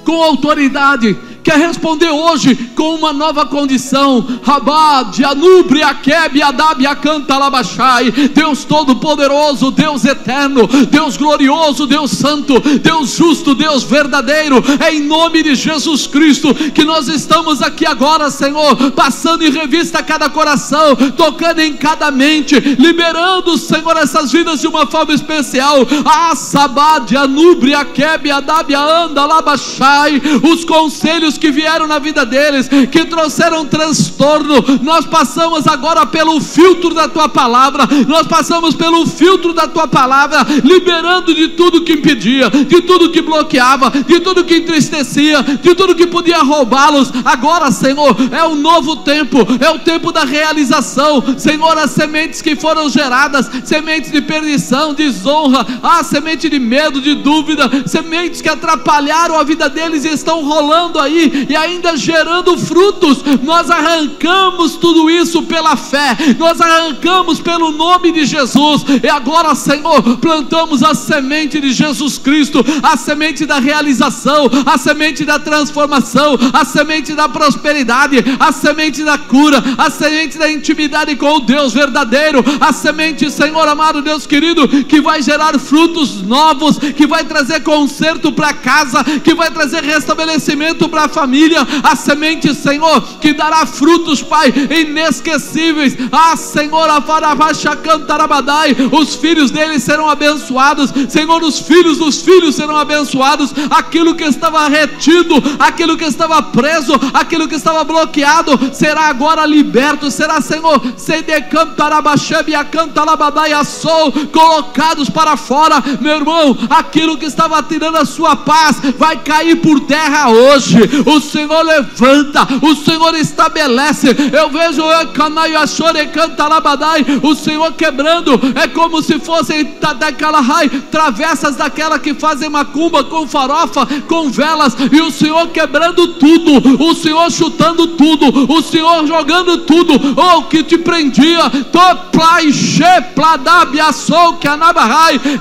com autoridade, quer responder hoje com uma nova condição. Rabad, Anubre, Akeb, Adab, Akanta, Labashai. Deus Todo-Poderoso, Deus Eterno, Deus Glorioso, Deus Santo, Deus Justo, Deus Verdadeiro, é em nome de Jesus Cristo que nós estamos aqui agora, Senhor, passando em revista cada coração, tocando em cada mente, liberando, Senhor, essas vidas de uma forma especial. Sabad, Anubre, Akeb, Adab, Anda, Labashai. Os conselhos que vieram na vida deles, que trouxeram transtorno, nós passamos agora pelo filtro da tua palavra, nós passamos pelo filtro da tua palavra, liberando de tudo que impedia, de tudo que bloqueava, de tudo que entristecia, de tudo que podia roubá-los. Agora, Senhor, é um novo tempo, é o tempo da realização. Senhor, as sementes que foram geradas, sementes de perdição, desonra, semente de medo, de dúvida, sementes que atrapalharam a vida deles e estão rolando aí e ainda gerando frutos, nós arrancamos tudo isso pela fé, nós arrancamos pelo nome de Jesus. E agora, Senhor, plantamos a semente de Jesus Cristo, a semente da realização, a semente da transformação, a semente da prosperidade, a semente da cura, a semente da intimidade com o Deus verdadeiro, a semente, Senhor amado, Deus querido, que vai gerar frutos novos, que vai trazer conserto para casa, que vai trazer restabelecimento para a família, a semente, Senhor, que dará frutos, Pai, inesquecíveis. Senhor, a Farabaxa Cantarabadai, os filhos deles serão abençoados, Senhor, os filhos dos filhos serão abençoados. Aquilo que estava retido, aquilo que estava preso, aquilo que estava bloqueado, será agora liberto, será, Senhor, colocados para fora. Meu irmão, aquilo que estava tirando a sua paz vai cair por terra hoje. O Senhor levanta, o Senhor estabelece. Eu vejo o Senhor quebrando, é como se fossem travessas daquela que fazem macumba com farofa, com velas, e o Senhor quebrando tudo, o Senhor chutando tudo, o Senhor jogando tudo, que te prendia,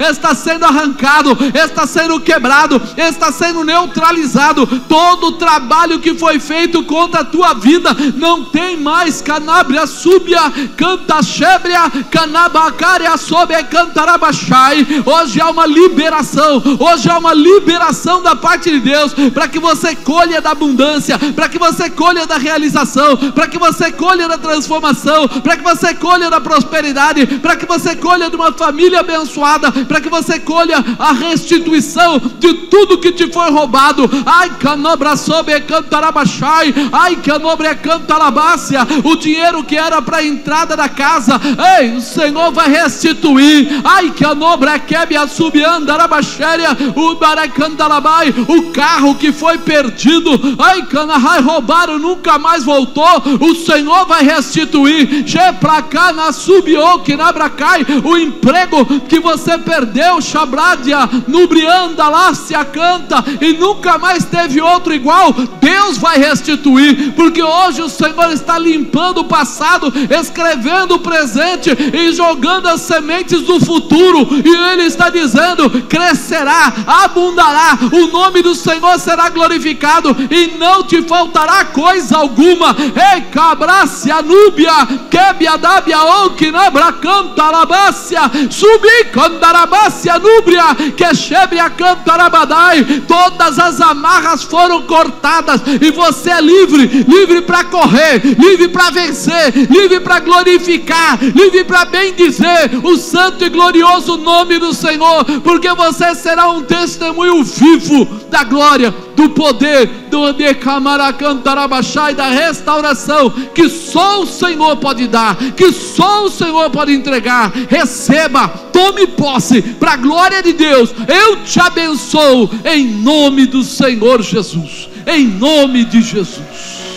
está sendo arrancado, está sendo quebrado, está sendo neutralizado. Todo o trabalho que foi feito contra a tua vida não tem mais. Canabria súbia, canta xébria, canabacaria sobe, cantarabachai. Hoje há uma liberação, hoje há uma liberação da parte de Deus, para que você colha da abundância, para que você colha da realização, para que você colha da transformação, para que você colha da prosperidade, para que você colha de uma família abençoada, para que você colha a restituição de tudo que te foi roubado. Ai, canobra sobe, cantarabachai, ai, canobre cantalabácia, o dinheiro que era para a entrada da casa, ei, o Senhor vai restituir. Ai, canobra quebe a subiandarabachéria, o baracantalabai, o carro que foi perdido, ai, canahai, roubaram, nunca mais voltou, o Senhor vai restituir. Sheplacana subioque nabracai, o emprego que você perdeu, Shabradia, nubrianda lá se acanta e nunca mais teve outro igual, Deus vai restituir, porque hoje o Senhor está limpando o passado, escrevendo o presente e jogando as sementes do futuro. E Ele está dizendo: crescerá, abundará, o nome do Senhor será glorificado e não te faltará coisa alguma. Ei, cabrácia, núbia, quebiadábia, oquinabracanta, alabácia, subi, candarabácia, núbria, quexebria, cantarabadai. Todas as amarras foram cortadas e você é livre, livre para correr, livre para vencer, livre para glorificar, livre para bendizer o santo e glorioso nome do Senhor, porque você será um testemunho vivo da glória, do poder, do Decamaracantarabachai, da restauração que só o Senhor pode dar, que só o Senhor pode entregar. Receba, tome posse, para a glória de Deus. Eu te abençoo em nome do Senhor Jesus, em nome de Jesus.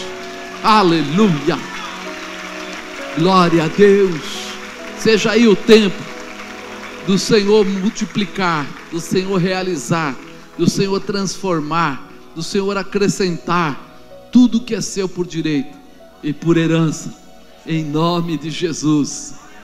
Aleluia, glória a Deus. Seja aí o tempo do Senhor multiplicar, do Senhor realizar, do Senhor transformar, do Senhor acrescentar tudo que é seu por direito e por herança, em nome de Jesus.